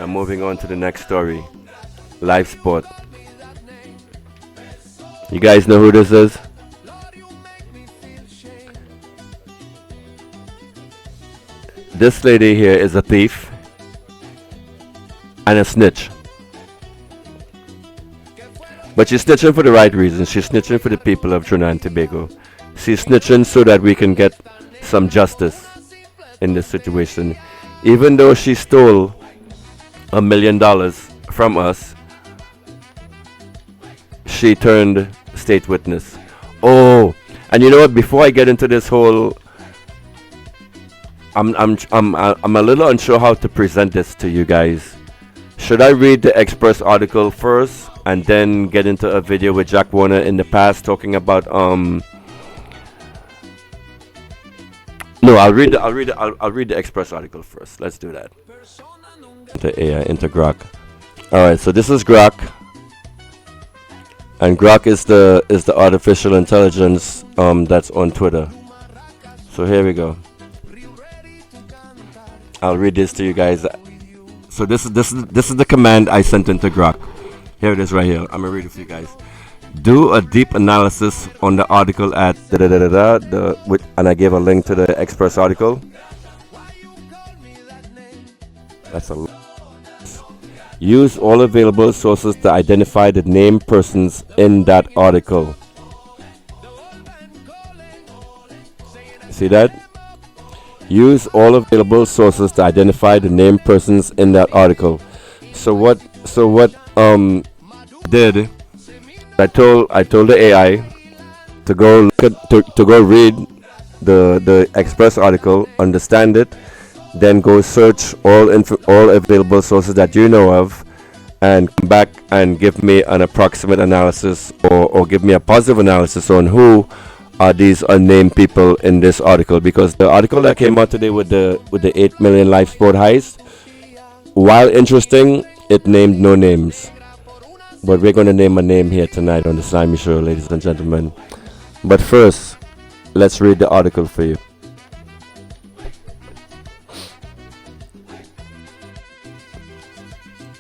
Now moving on to the next story. Lifesport. You guys know who this is? This lady here is a thief and a snitch. But she's snitching for the right reasons. She's snitching for the people of Trinidad and Tobago. She's snitching so that we can get some justice in this situation. Even though she stole $1 million from us, she turned state witness. Oh, and you know what? Before I get into this whole, I'm a little unsure how to present this to you guys. Should I read the Express article first and then get into a video with Jack Warner in the past talking about No, I'll read the Express article first. Let's do that. The AI into Grok. All right, so this is Grok, and Grok is the artificial intelligence that's on Twitter. So here we go. I'll read this to you guys. So this is the command I sent into Grok. Here it is right here. I'm gonna read it for you guys. Do a deep analysis on the article at and I gave a link to the Express article. That's a lot. Use all available sources to identify the named persons in that article. See that? Use all available sources to identify the named persons in that article. So what did I told the AI to go look at, to go read the Express article, understand it, then go search all available sources that you know of, and come back and give me an approximate analysis or give me a positive analysis on who are these unnamed people in this article. Because the article that came out today with the 8 million Lifesport heist, while interesting, it named no names. But we're going to name a name here tonight on the Slimy Show, ladies and gentlemen. But first, let's read the article for you.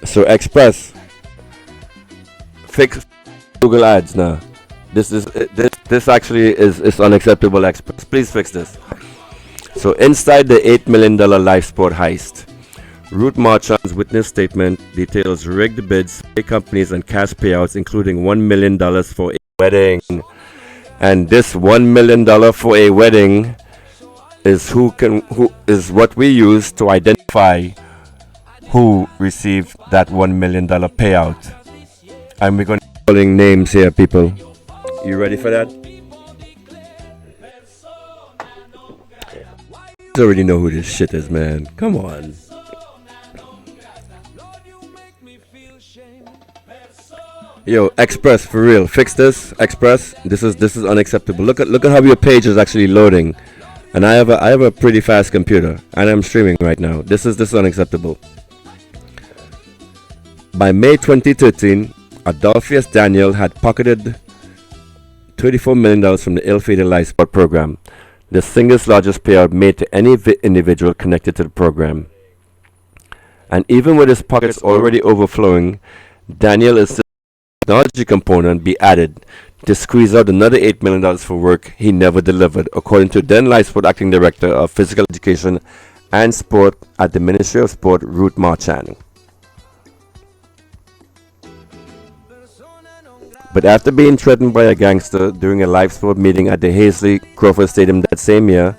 So Express, fix Google Ads now. This actually is unacceptable. Express, please fix this. So inside the $8 million Lifesport heist, Ruth Marchand's witness statement details rigged bids, fake companies, and cash payouts, including $1 million for a wedding. And this $1 million for a wedding is who is what we use to identify who received that $1 million payout. And we're going to be calling names here, people. You ready for that? You already know who this shit is, man. Come on. Yo, Express, for real, fix this. Express, this is unacceptable. Look at how your page is actually loading, and I have a pretty fast computer, and I'm streaming right now. This is unacceptable. By May 2013, Adolphus Daniel had pocketed $34 million from the ill-fated Lifesport program, the single largest payout made to any individual connected to the program. And even with his pockets already overflowing, Daniel is technology component be added to squeeze out another $8 million for work he never delivered, according to then Lifesport Acting Director of Physical Education and Sport at the Ministry of Sport, Ruth Marchand. But after being threatened by a gangster during a Lifesport meeting at the Hazley Crawford Stadium that same year,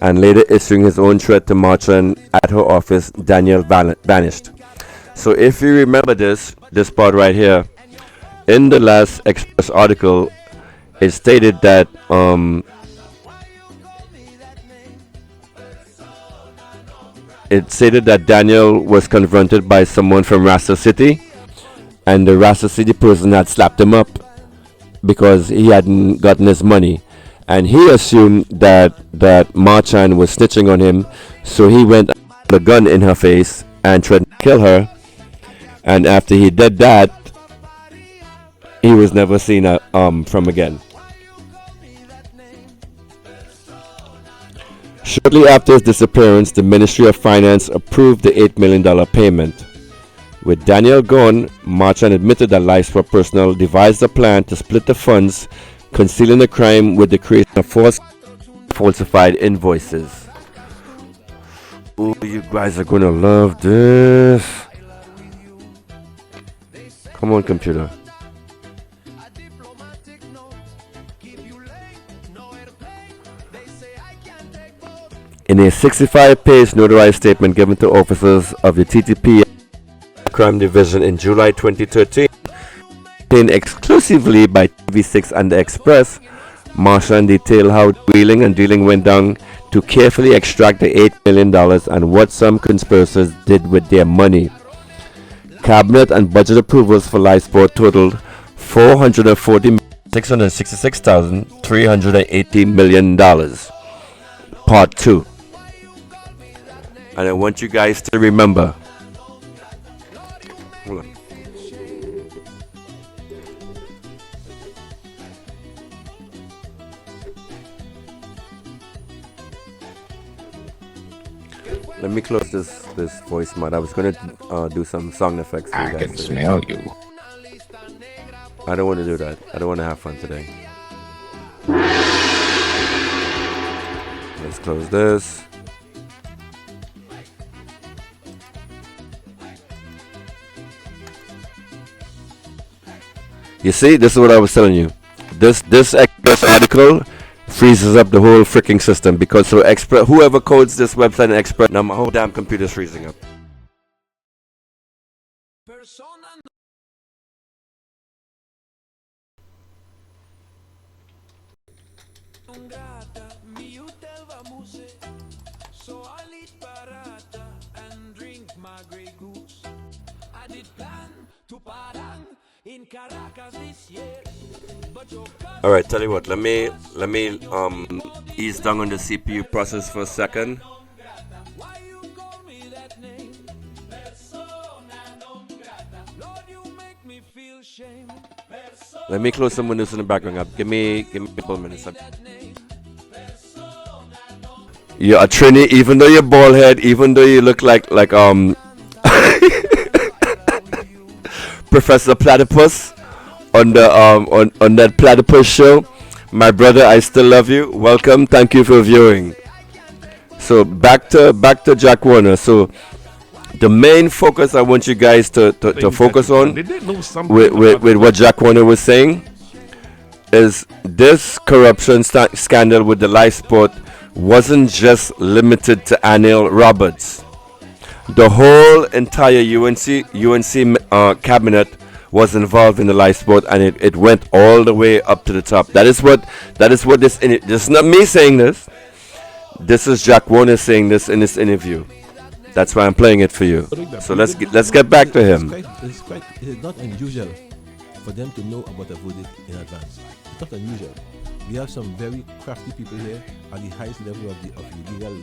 and later issuing his own threat to Marchand at her office, Daniel vanished. So if you remember this part right here, in the last Express article, it stated that Daniel was confronted by someone from Rasta City, and the Rasta City person had slapped him up because he hadn't gotten his money, and he assumed that Marchand was snitching on him, so he went and put a gun in her face and tried to kill her. And after he did that, he was never seen from again. Shortly after his disappearance, the Ministry of Finance approved the $8 million payment. With Daniel gone, Marchand admitted that Lifesport personnel devised a plan to split the funds, concealing the crime with the creation of falsified invoices. Oh, you guys are gonna love this. Come on, computer. In a 65-page notarized statement given to officers of the TTP Crime Division in July 2013, obtained exclusively by TV6 and the Express, Marchand detailed how wheeling and dealing went down to carefully extract the $8 million and what some conspirators did with their money. Cabinet and budget approvals for Lifesport totaled $440,666,380 million. Part 2. And I want you guys to remember. Hold on. Let me close this voice mod. I was gonna do some sound effects for you guys. I can smell you. I don't want to do that. I don't want to have fun today. Let's close this. You see, this is what I was telling you. This Express article freezes up the whole freaking system because so Express, whoever codes this website in Express, now my whole damn computer's freezing up. All right, tell you what. Let me ease down on the CPU process for a second. Let me close some windows in the background up. Give me a couple minutes. You're a Trini, even though you're bald head, even though you look like Professor Platypus on the on that Platypus show. My brother, I still love you. Welcome. Thank you for viewing. So back to Jack Warner. So the main focus I want you guys to focus on with what Jack Warner was saying is this corruption scandal with the Lifesport wasn't just limited to Anil Roberts. The whole entire UNC cabinet was involved in the Lifesport, and it went all the way up to the top. That is what this. This is not me saying this. This is Jack Warner saying this in this interview. That's why I'm playing it for you. So let's get back to him. It's not unusual for them to know about a verdict in advance. It's not unusual. We have some very crafty people here at the highest level of the legal.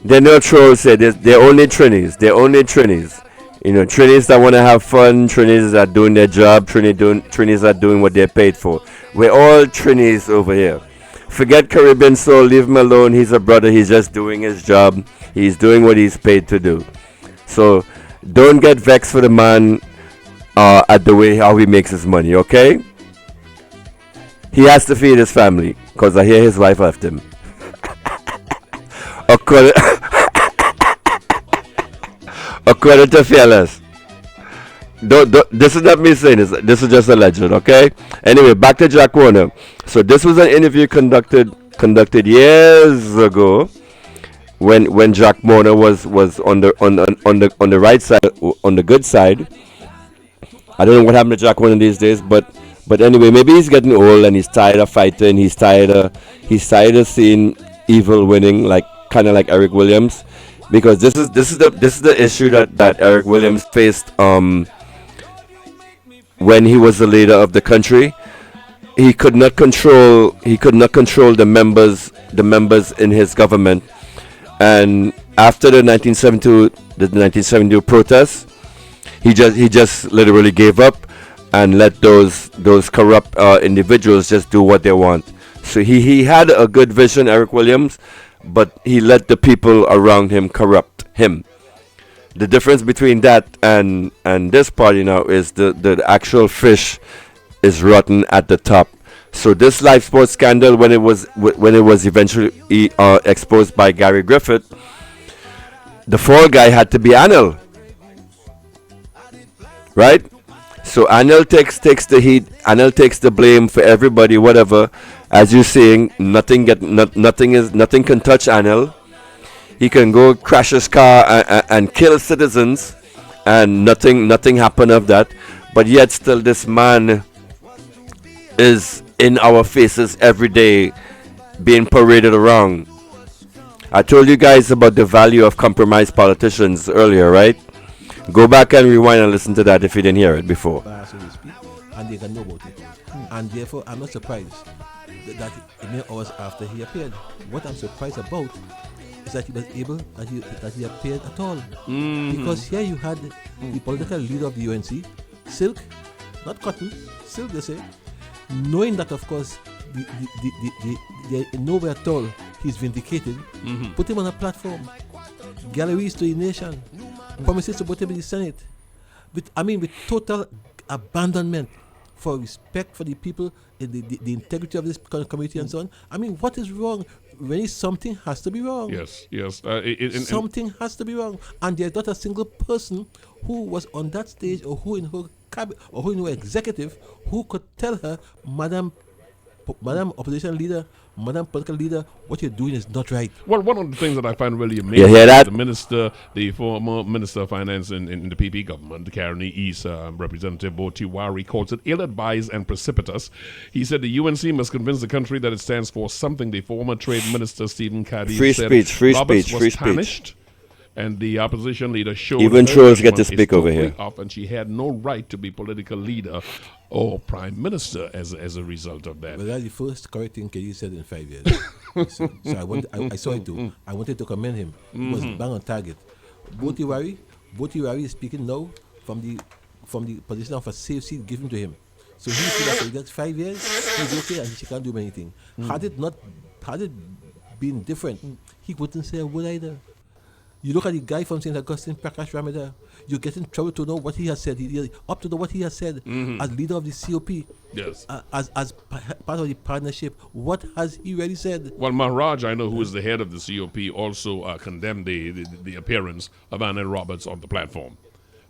They're no trolls. They're only Trinis. They're only Trinis. You know, Trinis that want to have fun. Trinis that are doing their job. Trinis that are doing what they're paid for. We're all Trinis over here. Forget Caribbean Soul. Leave him alone. He's a brother. He's just doing his job. He's doing what he's paid to do. So don't get vexed for the man at the way how he makes his money. Okay? He has to feed his family because I hear his wife left him. According to Fearless. This is not me saying this. This is just a legend, okay? Anyway, back to Jack Warner. So this was an interview conducted years ago when Jack Warner was on the right side, on the good side. I don't know what happened to Jack Warner these days, but anyway, maybe he's getting old and he's tired of fighting. He's tired of seeing evil winning, kind of like Eric Williams, because this is the issue that Eric Williams faced when he was the leader of the country. He could not control the members in his government, and after the 1972 protests, he just literally gave up and let those corrupt individuals just do what they want. So he had a good vision, Eric Williams, but he let the people around him corrupt him. The difference between that and this party now is the actual fish is rotten at the top. So this Lifesport scandal, when it was eventually exposed by Gary Griffith, the fall guy had to be Anil, right? So Anil takes the heat. Anil takes the blame for everybody, whatever. As you're saying, nothing can touch Anil. He can go crash his car and kill citizens, and nothing happened of that. But yet still, this man is in our faces every day, being paraded around. I told you guys about the value of compromised politicians earlier, right? Go back and rewind and listen to that if you didn't hear it before. And they can know about it. And therefore, I'm not surprised that many hours after he appeared. What I'm surprised about is that he was able, that he appeared at all. Because here you had the political leader of the UNC, Silk, not Cotton, Silk they say, knowing that of course nowhere at all he's vindicated, put him on a platform, galleries to the nation, promises to put him in the Senate, with total abandonment for respect for the people, the integrity of this community and so on. I mean, what is wrong? Really, something has to be wrong. Yes. Something has to be wrong. And there's not a single person who was on that stage or who in her cabinet or who in her executive who could tell her, Madam opposition leader, Madam political leader, what you're doing is not right. Well, one of the things that I find really amazing You hear that? the former Minister of Finance in the PP government, the Caroni East Representative Bo Tiwari, calls it ill-advised and precipitous. He said the UNC must convince the country that it stands for something. The former Trade Minister Stephen Caddy said Roberts was tarnished. And the opposition leader showed even trolls get to speak over here. Up, and she had no right to be political leader or prime minister as a result of that. Well, that's the first correct thing Keddy said in 5 years. so I saw it too. I wanted to commend him. He was bang on target. Botiwari is speaking now from the position of a safe seat given to him. So he feels that for the next 5 years he's okay and she can't do anything. Had it been different, he wouldn't say a word either. You look at the guy from St. Augustine, Prakash Ramada, you get in trouble to know what he has said. Up to know what he has said as leader of the COP, yes, as part of the partnership. What has he really said? Well, Maharaj, I know, who is the head of the COP, also condemned the appearance of Anil Roberts on the platform.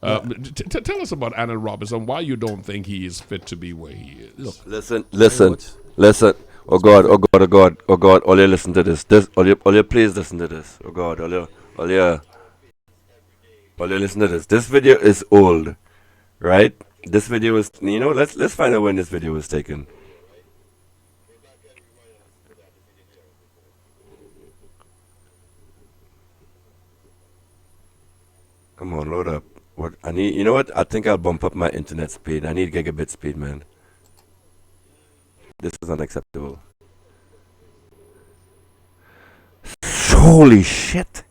Tell us about Anil Roberts and why you don't think he is fit to be where he is. Look, listen. Oh God. All you listen to this. All you please listen to this. Oh God, all you listen to this. This video is old, right? This video was, let's find out when this video was taken. Come on, load up. What I need, you know what? I think I'll bump up my internet speed. I need gigabit speed, man. This is unacceptable. Holy shit.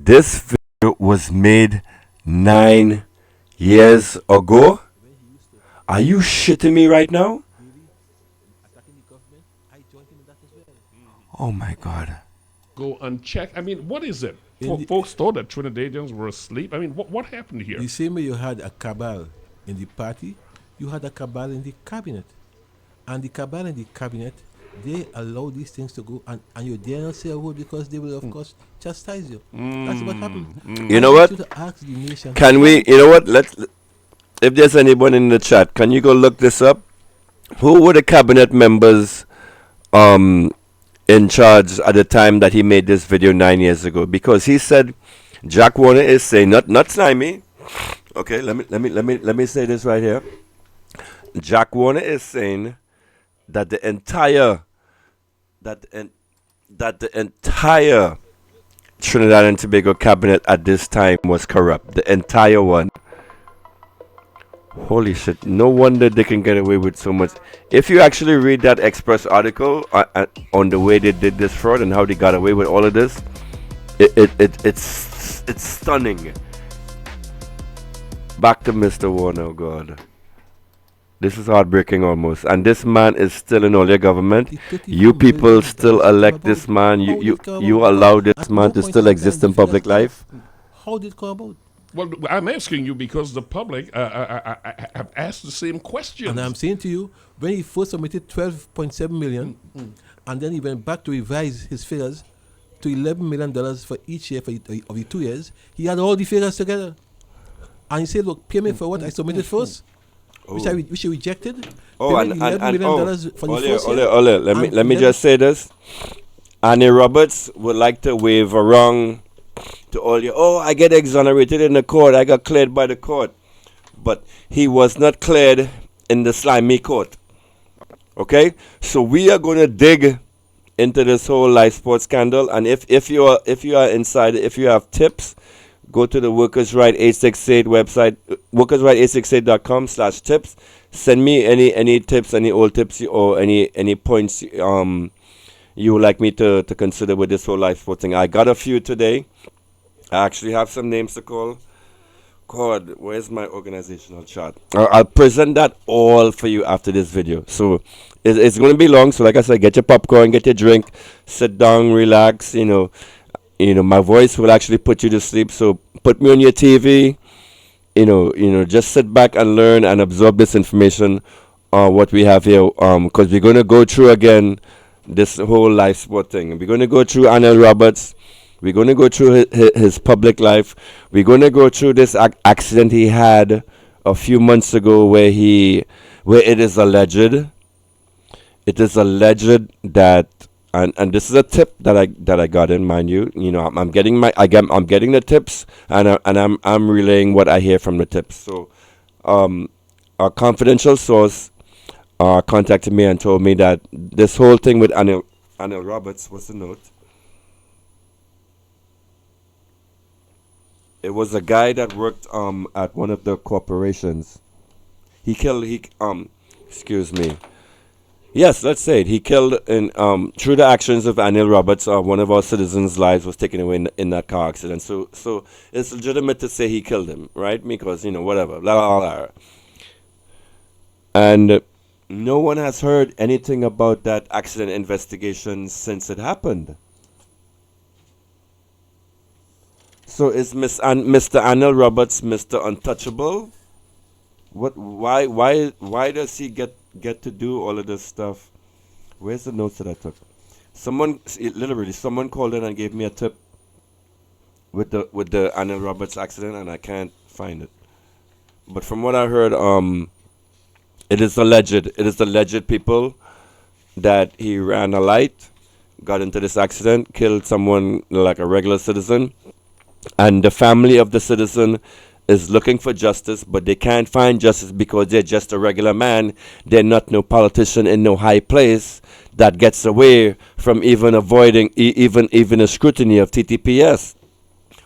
This video was made 9 years ago. Are you shitting me right now? Oh my God. Go and check. I mean, what is it? Folks thought that Trinidadians were asleep. I mean, what happened here? The same way you had a cabal in the party, you had a cabal in the cabinet. And the cabal in the cabinet, they allow these things to go, and you dare not say a word because they will, of course, chastise you. That's what happened. You know what? Can we, you know what? If there's anyone in the chat, can you go look this up? Who were the cabinet members in charge at the time that he made this video 9 years ago? Because he said Jack Warner is saying, not Slimy. Okay, let me say this right here. Jack Warner is saying that the entire Trinidad and Tobago cabinet at this time was corrupt. The entire one. Holy shit. No wonder they can get away with so much. If you actually read that Express article on the way they did this fraud and how they got away with all of this, it's stunning. Back to Mr. Warner, oh God. This is heartbreaking almost. And this man is still in all your government. You people still elect this man. You allow this man to still exist in public life. how did it come about? Well, I'm asking you because the public have asked the same questions. And I'm saying to you, when he first submitted 12.7 million, and then he went back to revise his figures to $11 million for each year of the 2 years, he had all the figures together. And he said, look, pay me for what I submitted first, which I rejected. Oh, Pay me $11 million for the first year. Ole, let me just say this. Annie Roberts would like to wave a wrong to all you. Oh, I get exonerated in the court. I got cleared by the court. But he was not cleared in the Slimy court. Okay? So we are going to dig into this whole Lifesport scandal. And if you are inside, if you have tips, go to the Workers' Right 868 website, workersright868.com/tips. Send me any tips, any old tips, or any points you would like me to consider with this whole Lifesport thing. I got a few today. I actually have some names to call. God, where's my organizational chart? I'll present that all for you after this video. So it's going to be long. So like I said, get your popcorn, get your drink, sit down, relax. My voice will actually put you to sleep. So put me on your TV. Just sit back and learn and absorb this information. What we have here, because we're going to go through again this whole Lifesport thing. We're going to go through Anil Roberts. We're going to go through his public life. We're going to go through this accident he had a few months ago where it is alleged that, and this is a tip that I got in, mind you. I'm getting the tips, and I'm relaying what I hear from the tips. So, a confidential source contacted me and told me that this whole thing with Anil Roberts, what's the note? It was a guy that worked at one of the corporations. Excuse me. Yes, let's say it. He killed through the actions of Anil Roberts. One of our citizens' lives was taken away in that car accident. So it's legitimate to say he killed him, right? Because whatever, blah blah blah. And no one has heard anything about that accident investigation since it happened. So is Mr. Anil Roberts Mr. Untouchable? What? Why does he get to do all of this stuff? Where's the notes that I took? Someone called in and gave me a tip with the Anil Roberts accident, and I can't find it. But from what I heard, it is alleged people that he ran a light, got into this accident, killed someone like a regular citizen. And the family of the citizen is looking for justice, but they can't find justice because they're just a regular man. They're not no politician in no high place that gets away from even avoiding even a scrutiny of TTPS.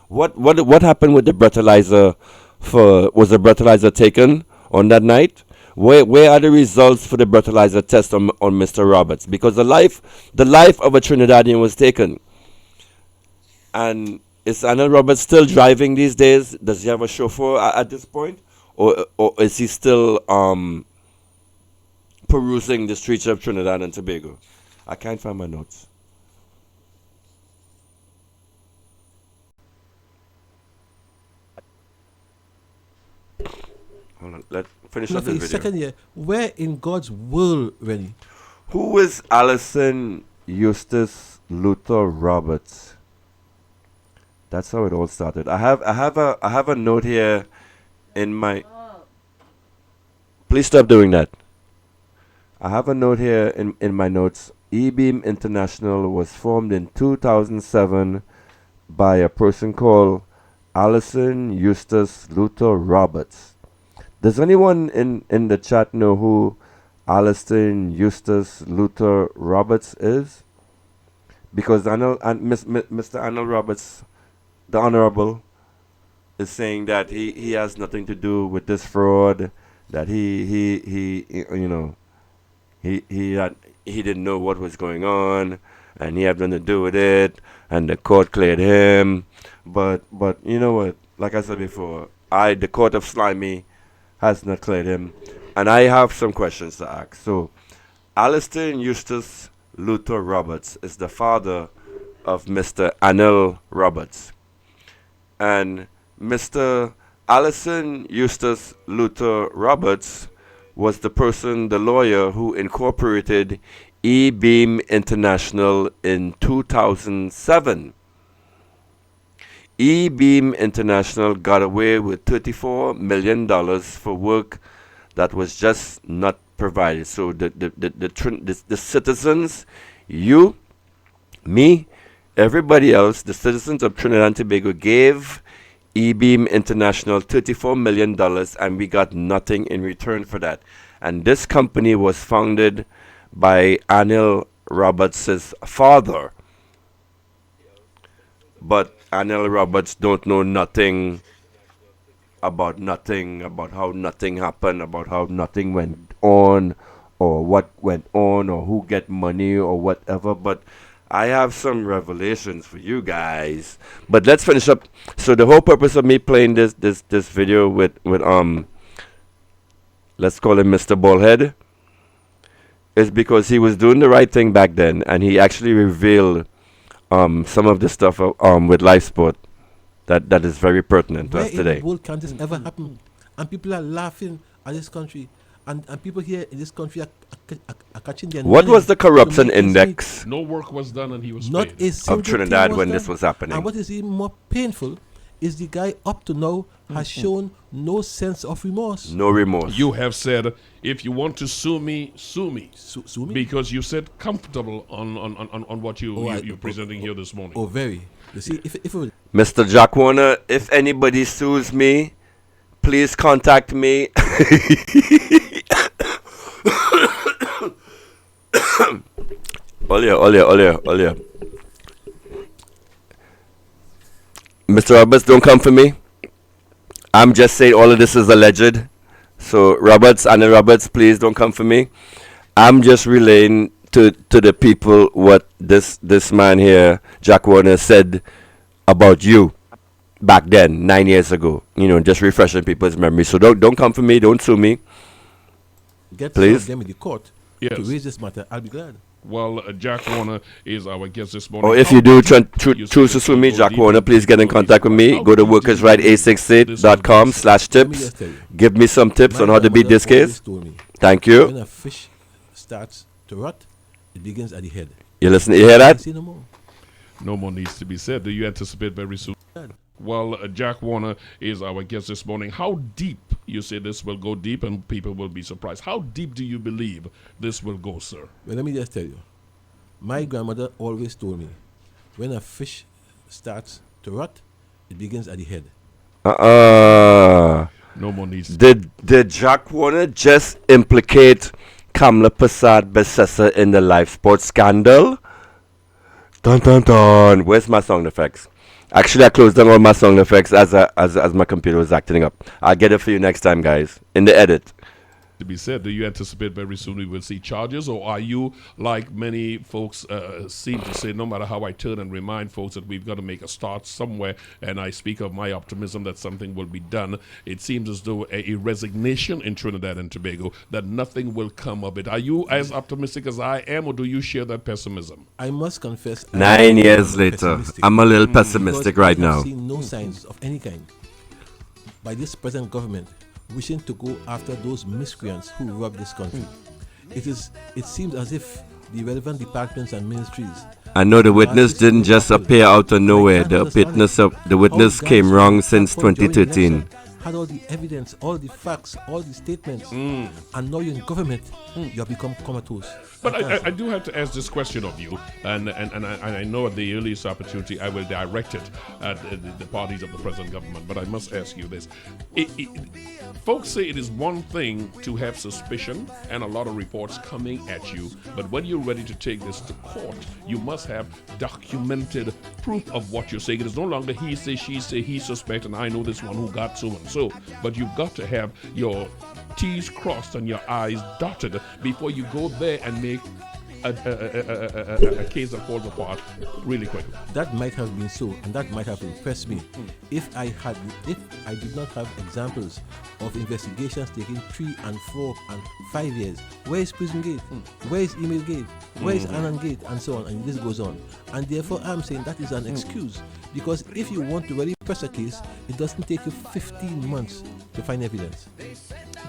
What happened with the breathalyzer? Was the breathalyzer taken on that night? Where are the results for the breathalyzer test on Mr. Roberts? Because the life of a Trinidadian was taken. And is Anil Roberts still driving these days? Does he have a chauffeur at this point? Or is he still perusing the streets of Trinidad and Tobago? I can't find my notes. Hold on, let's finish up this video. Second year, where in God's world, Rennie? Who is Alison Eustace Luther Roberts? That's how it all started. I have a note here in my. Please stop doing that. I have a note here in my notes. E-Beam International was formed in 2007 by a person called Alison Eustace Luther Roberts. Does anyone in the chat know who Alison Eustace Luther Roberts is? Because Mr. Anil Roberts, the Honorable, is saying that he has nothing to do with this fraud, that he didn't know what was going on, and he had nothing to do with it, and the court cleared him. But you know what? Like I said before, the court of Slimy has not cleared him, and I have some questions to ask. So, Alison Eustace Luther Roberts is the father of Mr. Anil Roberts. And Mr. Allison Eustace Luther Roberts was the lawyer who incorporated E-Beam International in 2007. E-Beam International got away with $34 million for work that was just not provided. So the citizens, you, me, everybody else, the citizens of Trinidad and Tobago gave E-Beam International $34 million and we got nothing in return for that. And this company was founded by Anil Roberts' father. But Anil Roberts don't know nothing, about how nothing happened, about how nothing went on, or what went on, or who get money, or whatever. But I have some revelations for you guys. But let's finish up. So the whole purpose of me playing this video with let's call him Mr. Ballhead, is because he was doing the right thing back then, and he actually revealed some of the stuff with Lifesport that is very pertinent to us today. Where in the world can this ever happen? And people are laughing at this country. And people here in this country are catching their What money was the corruption index No work was done and he was not paid. a single of Trinidad thing when done. this was happening? And what is even more painful is the guy up to now has shown no sense of remorse. No remorse. You have said, if you want to sue me, sue me. Sue me? Because you said comfortable on what you're presenting here this morning. Oh, very. You see, if it was Mr. Jack Warner, if anybody sues me, please contact me. Olia. Mr. Roberts, don't come for me. I'm just saying all of this is alleged. So Anil Roberts, please don't come for me. I'm just relaying to the people what this man here, Jack Warner, said about you back then, 9 years ago. Just refreshing people's memory. So don't come for me, don't sue me. get Please. some of them in the court Yes. to raise this matter, I'll be glad. Well, Jack Warner is our guest this morning. Or if How you do deep you choose to say sue me, go Jack deep Warner, and please get in go contact deep. with me. How Go to deep do you believe this workersright868.com/tips. just tell you. Give me some tips My on how to beat grandmother this always case. told me, Thank when you. a fish starts to rot, it begins at the head. You listen, you hear I that? say no more. No more needs to be said. Do you anticipate very soon? Well, Jack Warner is our guest this morning. How deep, you say this will go deep and people will be surprised. How deep do you believe this will go, sir? Well, let me just tell you. My grandmother always told me, when a fish starts to rot, it begins at the head. No more needs to Did Jack Warner just implicate Kamla Prasad Besessa in the Lifesport scandal? Dun dun dun. Where's my sound effects? Actually, I closed down all my sound effects as my computer was acting up. I'll get it for you next time, guys, in the edit. to be said. Do you anticipate very soon we will see charges, or are you, like many folks seem to say, no matter how I turn and remind folks that we've got to make a start somewhere, and I speak of my optimism that something will be done, it seems as though a resignation in Trinidad and Tobago, that nothing will come of it. Are you as optimistic as I am, or do you share that pessimism? I must confess. 9 years later, pessimistic. I'm a little pessimistic Because right I have now. seen no signs of any kind by this present government wishing to go after those miscreants who robbed this country. It seems as if the relevant departments and ministries. I know the witness didn't just appear out of nowhere. The witness came wrong since 2013. Had all the evidence, all the facts, all the statements, and now you're in government, you have become comatose. But I do have to ask this question of you, and I know at the earliest opportunity I will direct it at the parties of the present government, but I must ask you this. Folks say it is one thing to have suspicion and a lot of reports coming at you, but when you're ready to take this to court, you must have documented proof of what you're saying. It is no longer he say, she say, he suspect, and I know this one who got so and so, but you've got to have your T's crossed and your I's dotted before you go there and make a case that falls apart really quickly. That might have been so, and that might have impressed me if I did not have examples of investigations taking 3 and 4 and 5 years. Where is Prison Gate? Where is Email Gate? Where is Annan Gate? And so on, and this goes on. And therefore, I'm saying that is an excuse, because if you want to really press a case, it doesn't take you 15 months to find evidence.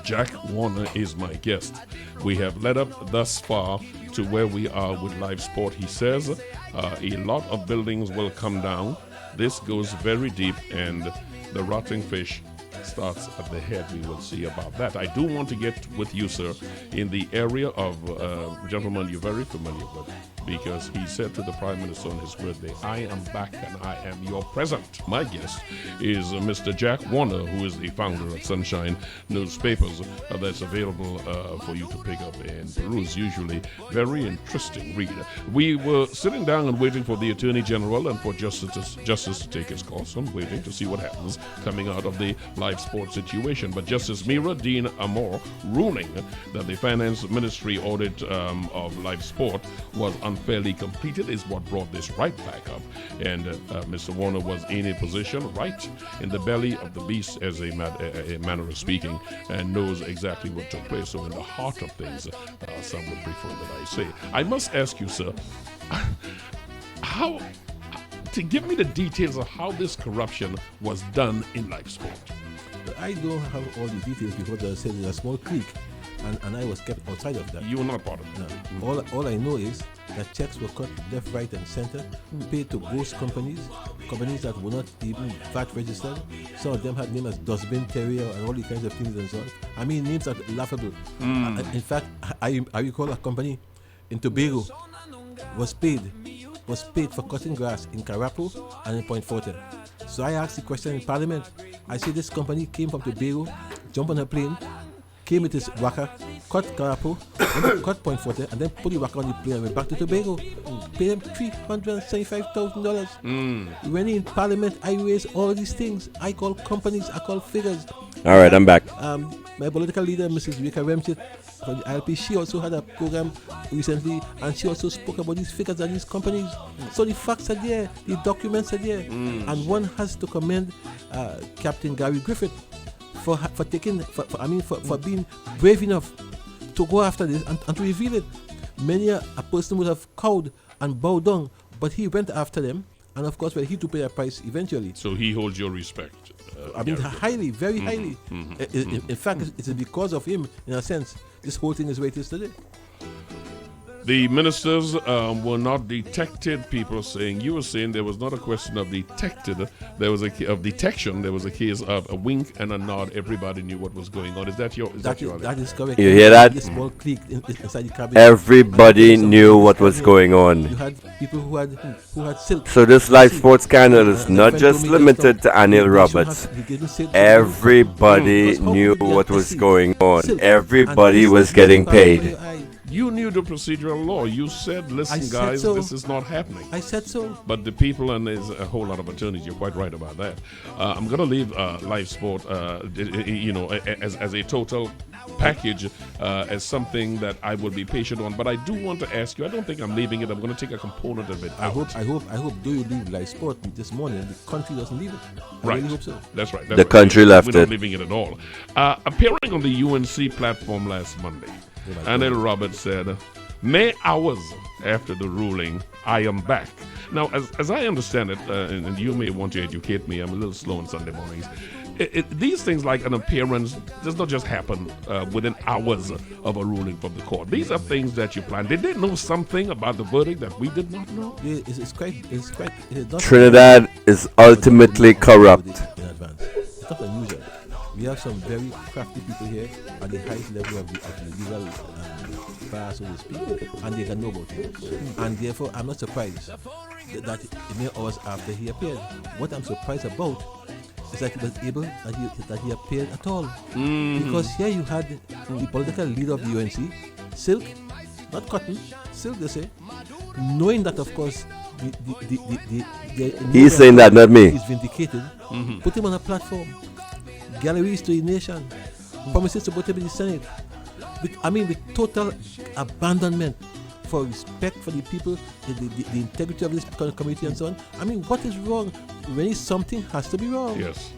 Jack Warner is my guest. We have led up thus far to where we are with Lifesport. He says a lot of buildings will come down. This goes very deep, and the rotting fish starts at the head. We will see about that. I do want to get with you, sir, in the area of a gentleman you're very familiar with, because he said to the Prime Minister on his birthday, I am back and I am your present. My guest is Mr. Jack Warner, who is the founder of Sunshine Newspapers. That's available for you to pick up and peruse. Usually very interesting read. We were sitting down and waiting for the Attorney General and for Justice to take his course, and waiting to see what happens coming out of the Lifesport situation. But Justice Mira Dean Amor ruling that the Finance Ministry audit of Lifesport was unfairly completed is what brought this right back up. And Mr. Warner was in a position right in the belly of the beast, as a manner of speaking, and knows exactly what took place. So in the heart of things, some would prefer that I say. I must ask you, sir, to give me the details of how this corruption was done in Lifesport. I don't have all the details, because I said there's a small creek, and I was kept outside of that. You were not part of it. No. All I know is that checks were cut left, right, and center, paid to ghost companies that were not even VAT registered. Some of them had names as Dustbin Terrier and all these kinds of things and so on. I mean, names are laughable. In fact, I recall a company in Tobago was paid for cutting grass in Carapo and in Point Fortin. So I asked the question in Parliament. I said this company came from Tobago, jumped on a plane, came with his whacker, cut Carapo, cut Point Fortin, and then put the whacker on the plane and went back to Tobago. Paid him $375,000. When in Parliament, I raised all these things. I call companies, I call figures. All right, I'm back. My political leader, Mrs. Rika Remchit, from the ILP, she also had a program recently, and she also spoke about these figures and these companies. So the facts are there, the documents are there, and one has to commend Captain Gary Griffith for being brave enough to go after this and to reveal it. Many a person would have cowed and bowed down, but he went after them, and of course, he to pay a price eventually. So he holds your respect. Highly, very highly. In fact, it's because of him, in a sense, this whole thing is where it is today. The ministers were not detected. People saying, you were saying there was not a question of detected. There was of detection. There was a case of a wink and a nod. Everybody knew what was going on. That is correct. You hear that? This small clique inside the cabinet. Everybody knew what was going on. You had people who had silk. So this Lifesport scandal is not just limited to Anil Roberts. Everybody knew what was going on. Everybody was getting paid. You knew the procedural law. You said, listen, guys, this is not happening. I said so. But the people, and there's a whole lot of attorneys, you're quite right about that. I'm going to leave Lifesport, as a total package, as something that I will be patient on. But I do want to ask you, I don't think I'm leaving it. I'm going to take a component of it out. I hope do you leave Lifesport this morning, the country doesn't leave it. I really hope so. That's right. The country left it. We're not leaving it at all. Appearing on the UNC platform last Monday, Anil Roberts said, "Mere hours after the ruling, I am back." Now, as I understand it, and you may want to educate me, I'm a little slow on Sunday mornings. These things like an appearance does not just happen within hours of a ruling from the court. These are things that you plan. Did they know something about the verdict that we did not know? It's quite Trinidad is ultimately corrupt. In advance. It's not unusual. We have some very crafty people here at the highest level of the legal bar, so to speak, and they can know about it. And therefore, I'm not surprised that mere hours after he appeared. What I'm surprised about is that he was able, that he appeared at all. Because here you had the political leader of the UNC, silk, not cotton, silk they say, knowing that of course He's saying that, not me. He's vindicated. Put him on a platform. Galleries to the nation, promises to put him in the Senate. With total abandonment for respect for the people, the integrity of this community and so on. I mean, what is wrong? Really, something has to be wrong. Yes.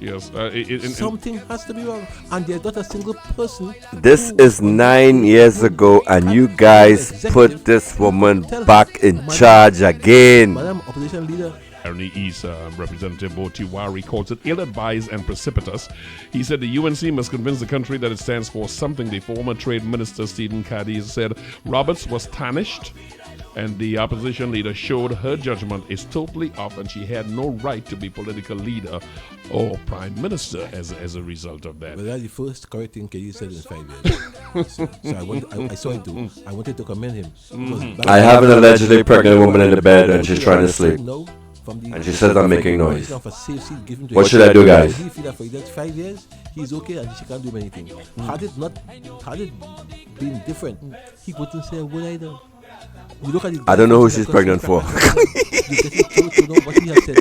Something has to be wrong. And there's not a single person. This is 9 years ago, and you guys put this woman back in charge again. Madam Opposition Leader. East Representative Botiwari calls it ill-advised and precipitous. He said the UNC must convince the country that it stands for something. The former Trade Minister Stephen Cadiz said Roberts was tarnished, and the opposition leader showed her judgment is totally off, and she had no right to be political leader or prime minister as a result of that. Well, that's the first correct thing Cadiz said in 5 years. so I saw it too. I wanted to commend him. I have an allegedly pregnant woman in the bed, and she's trying to sleep. And she said I'm making noise. What should I do, guys? He feel that for the next 5 years, he's okay and she can't do anything. Had it been different, he wouldn't say a word either. You look at I don't know who she's pregnant for. You get to know what he has said.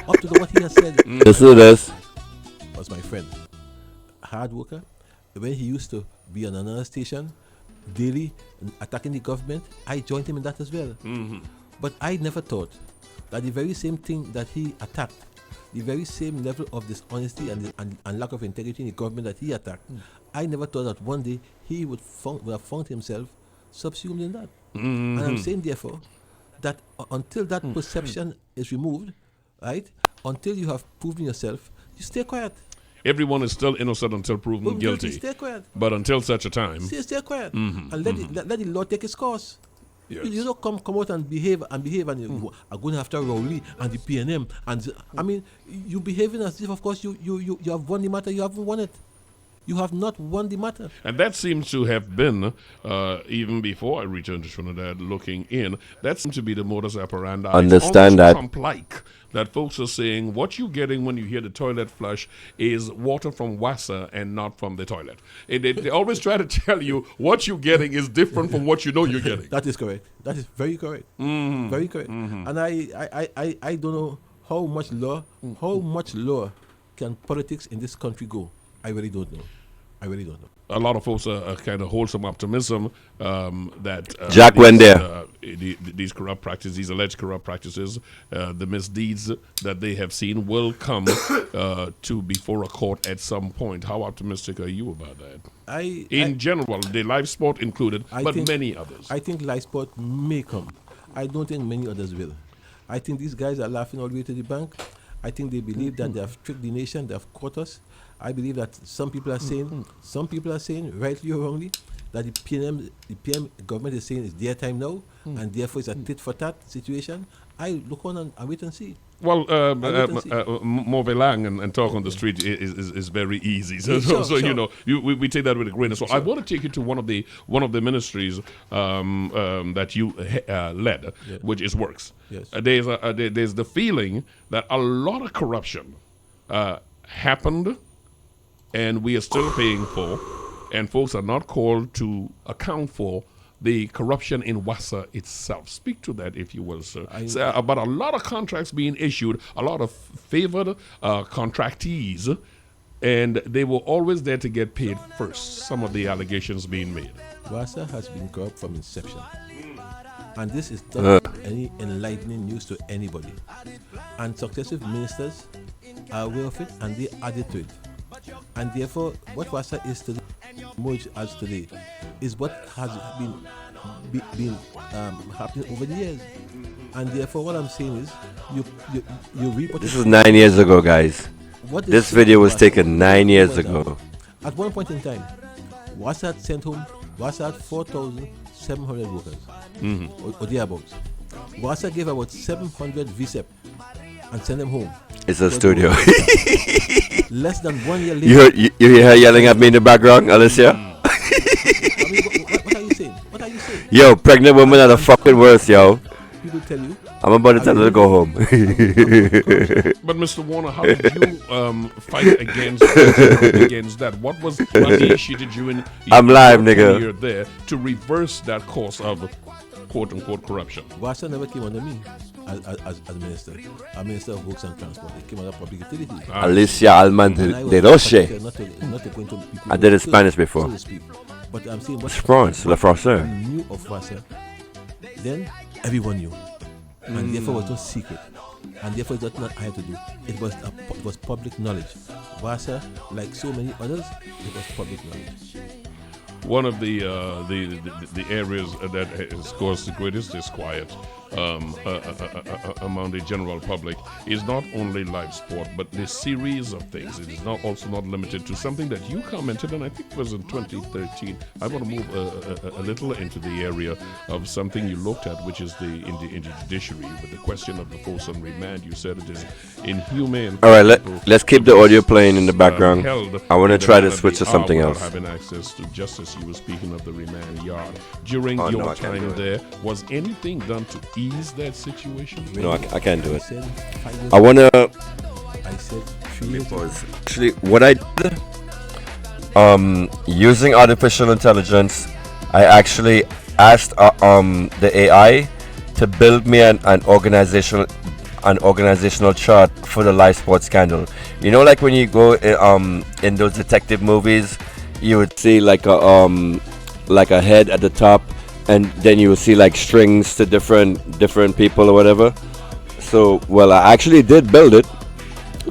Up to know what he has said. Listen to this. Was my friend, hard worker. When he used to be on another station daily attacking the government, I joined him in that as well. But I never thought that the very same thing that he attacked, the very same level of dishonesty and lack of integrity in the government that he attacked, I never thought that one day he would have found himself subsumed in that. And I'm saying, therefore, that until that perception is removed, right, until you have proven yourself, you stay quiet. Everyone is still innocent until proven guilty. Stay quiet. But until such a time, stay quiet and let the law take its course. Yes. You don't come out and behave and you are going after Rowley and the PNM and I mean you behaving as if of course you have won the matter. You haven't won it. You have not won the matter. And that seems to have been, even before I returned to Trinidad looking in, that seems to be the modus operandi. Understand that. Trump-like, that folks are saying what you're getting when you hear the toilet flush is water from Wassa and not from the toilet. They always try to tell you what you're getting is different from what you know you're getting. That is correct. That is very correct. Very correct. And I don't know how much lower can politics in this country go. I really don't know. A lot of folks are kind of wholesome optimism that Jack went there. These corrupt practices, these alleged corrupt practices, the misdeeds that they have seen will come to before a court at some point. How optimistic are you about that? In general, the Lifesport included, but many others. I think Lifesport may come. I don't think many others will. I think these guys are laughing all the way to the bank. I think they believe that they have tricked the nation, they have caught us. I believe that some people are saying, rightly or wrongly, that the PM government is saying it's their time now, and therefore it's a tit for tat situation. I look on and I wait and see. Well, move along and talk on the street is very easy. So, sure. You know, we take that with a grain of salt. Sure. I want to take you to one of the ministries that you led, which is Works. Yes. There's the feeling that a lot of corruption happened, and we are still paying for, and folks are not called to account for the corruption in Wassa itself. Speak to that, if you will, sir. About a lot of contracts being issued, a lot of favored contractees, and they were always there to get paid first. Some of the allegations being made. Wassa has been corrupt from inception. And this is not any enlightening news to anybody. And successive ministers are aware of it, and they added to it. And therefore, what Wassa is today, merged as today, is what has been happening over the years. And therefore, what I'm saying is, you reap what. This is 9 years ago, guys. This video was taken 9 years ago. At one point in time, Wassa had sent home 4,700 workers, or thereabouts. Wassa gave about 700 VSEP and sent them home. It's a studio. Less than 1 year later. You hear her yelling at me in the background, Alicia? I mean, what are you saying? What are you saying? Yo, pregnant women are the fucking worst, yo. People tell you. I'm about to tell her to go home. But Mr. Warner, how did you fight against that? What was the issue did you I'm live, nigga. You're there to reverse that course of quote-unquote corruption? Wassa never came under me as minister. A minister of Works and Transport. It came under public utilities. Alicia Alman de Roche. I did it in Spanish before. But I'm saying what France, le français. I knew of Wassa then everyone knew, and therefore it was no secret, and therefore it was not I had to do. It was public knowledge. Wasa, like so many others, it was public knowledge. One of the areas that has caused the greatest disquiet among the general public is not only live sport, but the series of things. It is also not limited to something that you commented on. I think it was in 2013. I want to move a little into the area of something you looked at, which is in the judiciary, with the question of the force on remand. You said it is inhumane. All right, let's keep the audio playing in the background. I want to try to switch to something else. Having access to justice. You were speaking of the remand yard. During no, your I can't time do it. there, was anything done to ease that situation? No, I can't do I it. said 5 years I want to I said 3 years ago. actually what I did, using artificial intelligence, I actually asked the AI to build me an organizational chart for the Lifesport scandal. You know, like when you go in those detective movies, you would see like a head at the top, and then you would see like strings to different people or whatever. So, well, I actually did build it.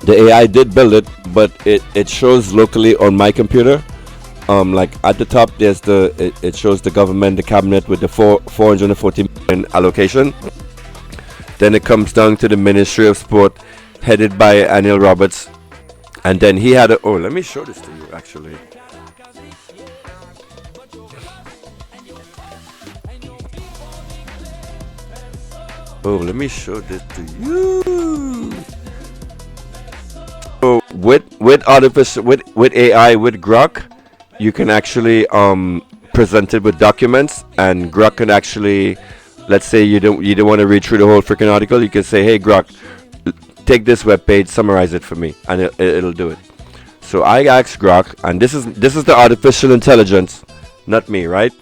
The AI did build it, but it shows locally on my computer. Like at the top, there's it shows the government, the cabinet with the 440 million allocation. Then it comes down to the Ministry of Sport, headed by Anil Roberts, and then he had oh, let me show this to you actually. Oh, let me show this to you. So with AI, with Grok, you can actually present it with documents, and Grok can actually, let's say you don't want to read through the whole freaking article, you can say, hey Grok, take this web page, summarize it for me, and it'll do it. So I asked Grok, and this is the artificial intelligence, not me, right?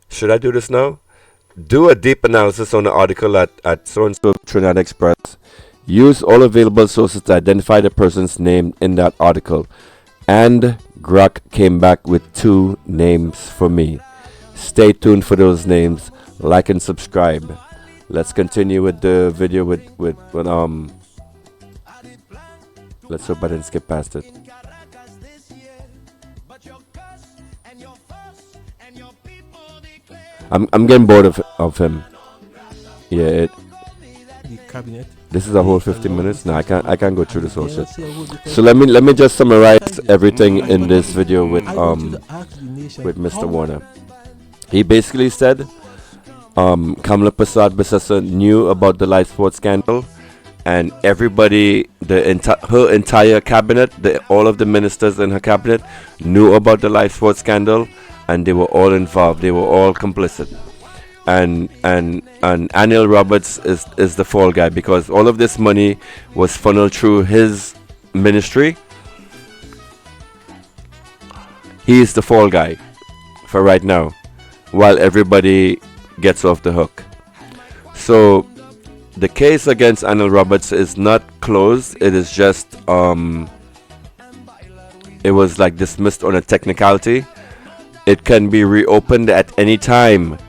Should I do this now? Do a deep analysis on the article at so-and-so Trinidad Express. Use all available sources to identify the person's name in that article. And Grok came back with 2 names for me. Stay tuned for those names. Like and subscribe. Let's continue with the video with let's hope I didn't skip past it. I'm getting bored of him. Yeah, The cabinet. this is a whole 15 minutes. No, I can't go through this whole shit. So let me just summarize everything in this video with Mr. Warner. He basically said Kamala Prasad Bissessa knew about the Lifesport scandal, and everybody, her entire cabinet, all of the ministers in her cabinet knew about the Lifesport scandal, and they were all involved. They were all complicit. And Anil Roberts is the fall guy, because all of this money was funneled through his ministry. He is the fall guy for right now, while everybody gets off the hook. So the case against Anil Roberts is not closed. It is just it was like dismissed on a technicality. It can be reopened at any time.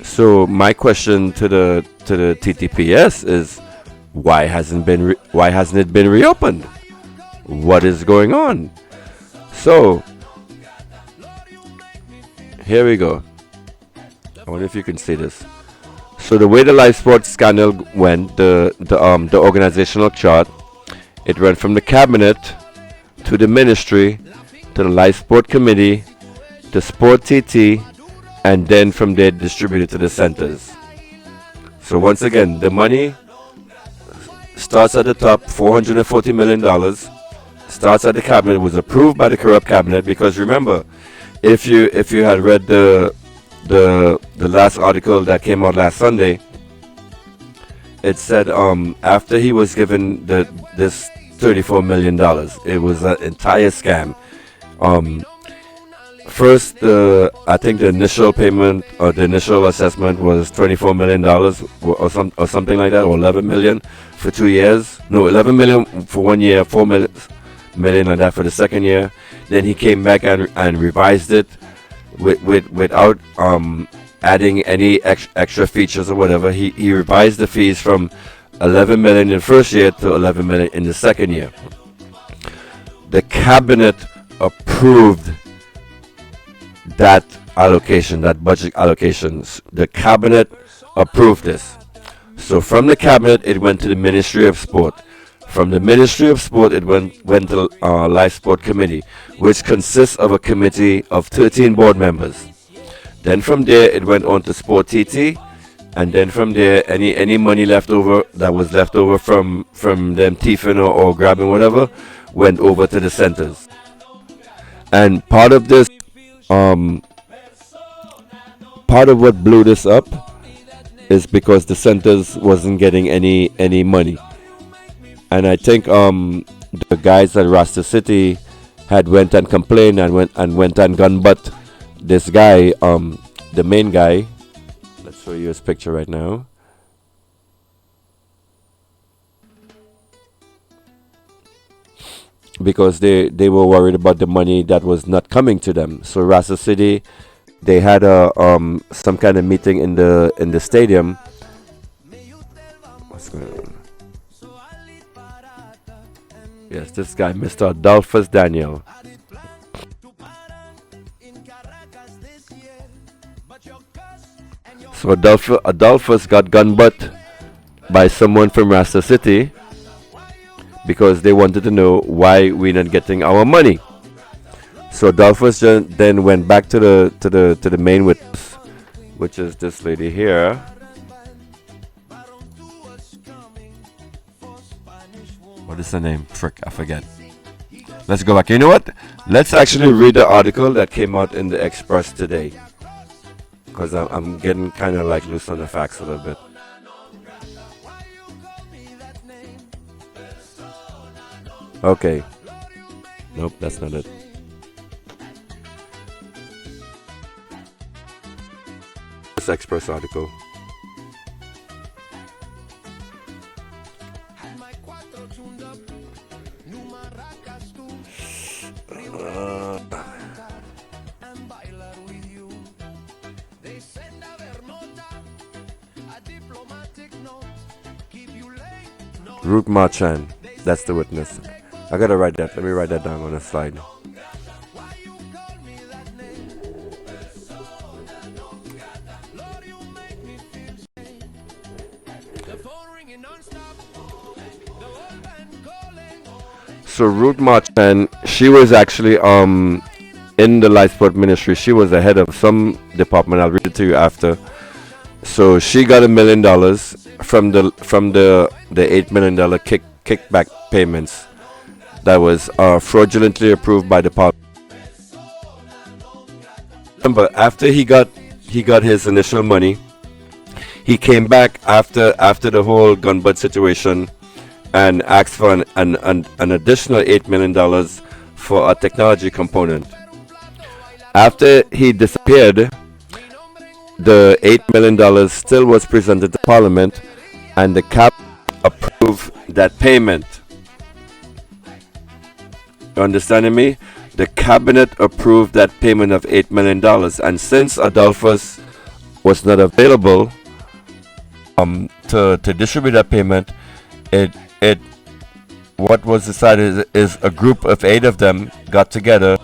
So my question to the TTPS is, why hasn't it been reopened? What is going on? So here we go. I wonder if you can see this. So the way the Lifesport scandal went, the organizational chart, it went from the cabinet to the ministry to the Lifesport committee to Sport TT, and then from there distributed to the centers. So once again, the money starts at the top, $440 million, starts at the cabinet, was approved by the corrupt cabinet, because remember, if you had read the last article that came out last Sunday, it said after he was given this $34 million, it was an entire scam. First, I think the initial payment or the initial assessment was $24 million or something like that, or 11 million for 2 years. No, 11 million for 1 year, 4 million like that for the second year. Then he came back and revised it without adding any extra features or whatever. He revised the fees from 11 million in the first year to 11 million in the second year. The cabinet approved that allocation, that budget allocations. The cabinet approved this. So from the cabinet, it went to the Ministry of Sport. From the Ministry of Sport, it went to Lifesport Committee, which consists of a committee of 13 board members. Then from there, it went on to Sport TT, and then from there, any money left over that was left over from them thiefing or grabbing whatever, went over to the centers. And part of this, part of what blew this up is because the centers wasn't getting any money. And I think the guys at Rasta City had went and complained and went and gun butt this guy, the main guy. Let's show you his picture right now. Because they were worried about the money that was not coming to them. So Rasta City, they had a some kind of meeting in the stadium. What's going on? Yes, this guy, Mr. Adolphus Daniel. So Adolphus got gun butt by someone from Rasta City because they wanted to know why we're not getting our money. So Adolphus then went back to the main witness, which is this lady here. What is her name? Frick, I forget. Let's go back. You know what? Let's actually read the article that came out in the Express today, because I'm getting kind of like loose on the facts a little bit. Okay. Nope, that's not it. This Express article. Root Marchand, that's the witness. I gotta write that. Let me write that down on a slide. So Ruth Marchand, she was actually in the Lifesport ministry. She was the head of some department. I'll read it to you after. So she got $1 million from the $8 million kickback payments that was fraudulently approved by the parliament. Remember, after he got his initial money, he came back after the whole gun butt situation and asked for an additional $8 million for a technology component. After he disappeared, the $8 million still was presented to Parliament, and the cap approved that payment. You understanding me? The cabinet approved that payment of $8 million, and since Adolphus was not available to distribute that payment, what was decided is a group of 8 of them got together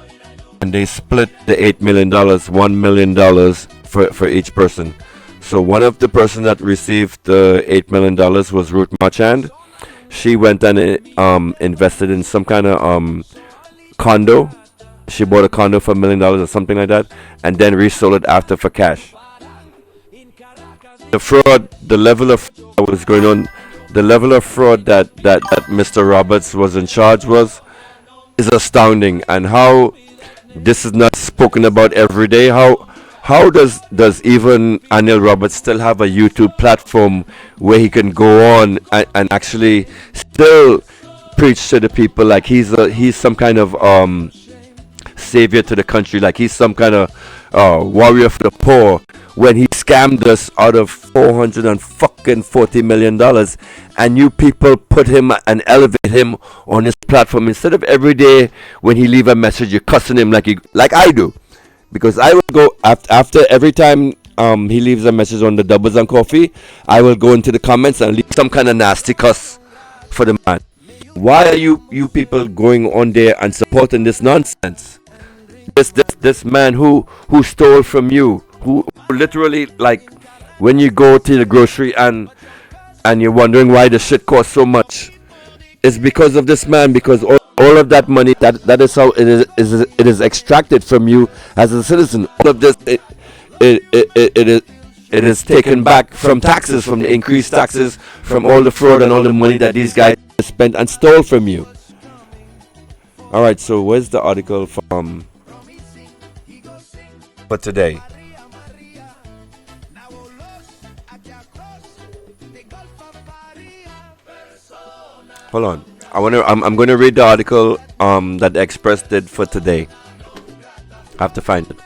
and they split the $8 million, $1 million for each person. So one of the person that received the $8 million was Ruth Marchand. She went and invested in some kind of condo. She bought a condo for $1 million or something like that, and then resold it after for cash. The fraud, the level of fraud that was going on, the level of fraud that Mr. Roberts was in charge is astounding, and how this is not spoken about every day. How does even Anil Roberts still have a YouTube platform where he can go on and actually still preach to the people like he's some kind of savior to the country, like he's some kind of warrior for the poor, when he scammed us out of $440 million, and you people put him and elevate him on his platform instead of every day when he leave a message you're cussing him like I do. Because I would go after every time he leaves a message on the Doubles and Coffee, I will go into the comments and leave some kind of nasty cuss for the man. Why are you people going on there and supporting this nonsense? This man who stole from you, who literally, like, when you go to the grocery and you're wondering why the shit costs so much, it's because of this man, because all of that money, that is how it is extracted from you as a citizen. All of this it is taken back from taxes, from the increased taxes, from all the fraud and all the money that these guys spent and stole from you. Alright, so where's the article from for today? Hold on. I'm gonna read the article that the Express did for today. I have to find it.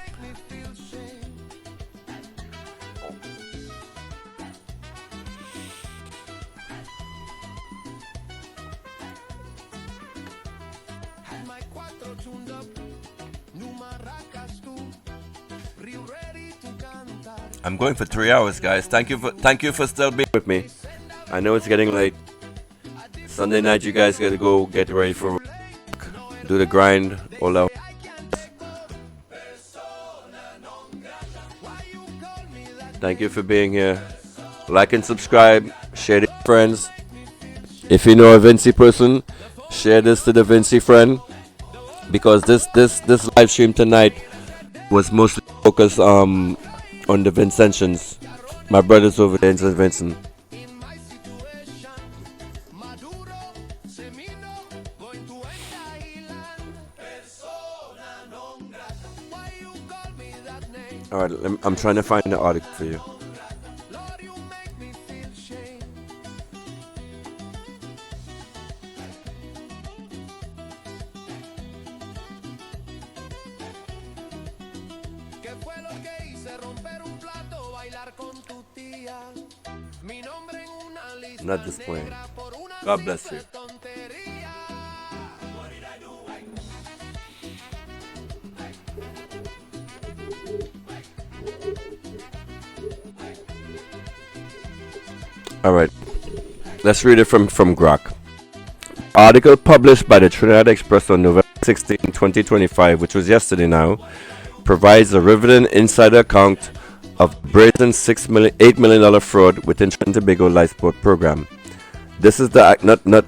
I'm going for 3 hours, guys. Thank you for still being with me. I know it's getting late. Sunday night, you guys gotta go get ready for work, do the grind, all that. Thank you for being here. Like and subscribe. Share it with friends. If you know a Vinci person, share this to the Vinci friend, because this live stream tonight was mostly focused on the Vincentians, my brothers over there in St. Vincent. Alright, I'm trying to find the article for you. Not displaying. God bless you. Alright, let's read it from Grok. Article published by the Trinidad Express on November 16, 2025, which was yesterday now, provides a riveting insider account of brazen $8 million fraud within Trinidad and Tobago Lifesport program. This is the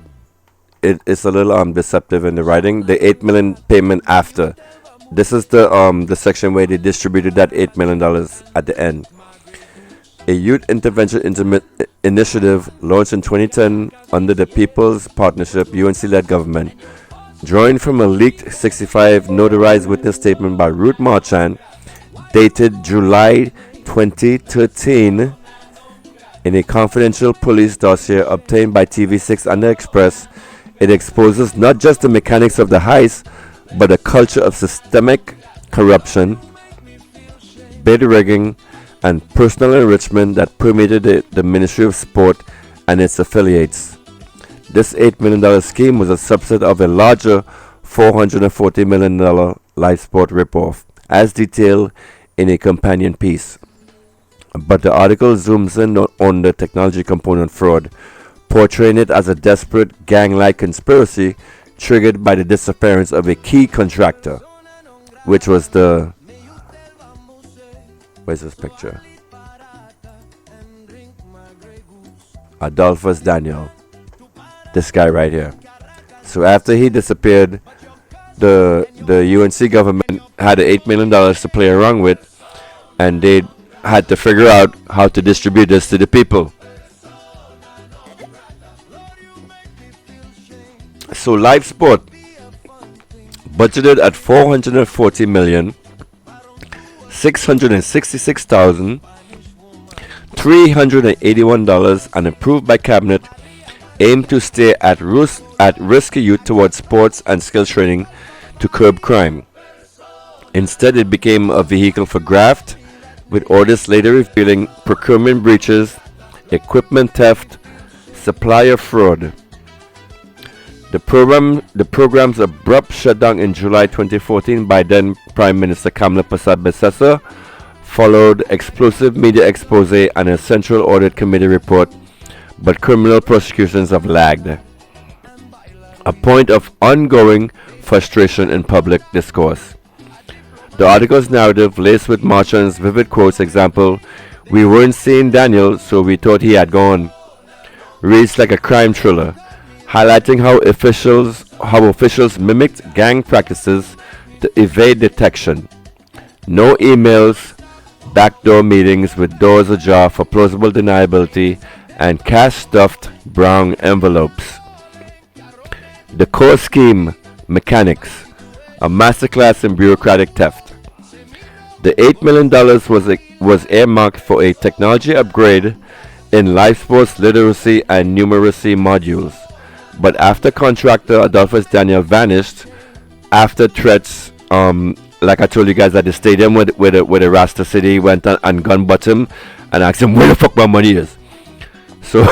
it's a little deceptive in the writing. The $8 million payment after. This is the section where they distributed that $8 million at the end. A youth intervention initiative launched in 2010 under the People's Partnership UNC-led government, drawing from a leaked 65 notarized witness statement by Ruth Marchand, dated July 2013, in a confidential police dossier obtained by TV6 and the Express. It exposes not just the mechanics of the heist, but a culture of systemic corruption, bid rigging, and personal enrichment that permeated the Ministry of Sport and its affiliates. This $8 million scheme was a subset of a larger $440 million Lifesport ripoff, as detailed in a companion piece. But the article zooms in on the technology component fraud, portraying it as a desperate gang-like conspiracy triggered by the disappearance of a key contractor, which was the... Where's this picture? Adolphus Daniel. This guy right here. So after he disappeared, the UNC government had $8 million to play around with, and they had to figure out how to distribute this to the people. So Lifesport budgeted at $440,666,381 and approved by cabinet, aimed to stay at risk youth towards sports and skill training to curb crime. Instead, it became a vehicle for graft, with orders later revealing procurement breaches, equipment theft, supplier fraud. The program's abrupt shutdown in July 2014 by then Prime Minister Kamla Prasad Besessa followed explosive media expose and a Central Audit Committee report, but criminal prosecutions have lagged. A point of ongoing frustration in public discourse. The article's narrative, laced with Marchand's vivid quotes, example, "We weren't seeing Daniel, so we thought he had gone," reads like a crime thriller, highlighting how officials mimicked gang practices to evade detection. No emails, backdoor meetings with doors ajar for plausible deniability, and cash-stuffed brown envelopes. The core scheme, mechanics, a masterclass in bureaucratic theft. The $8 million was earmarked for a technology upgrade in Lifesport's literacy and numeracy modules. But after contractor Adolphus Daniel vanished, after threats, like I told you guys at the stadium where the Rasta City went and gun butt him and asked him where the fuck my money is. So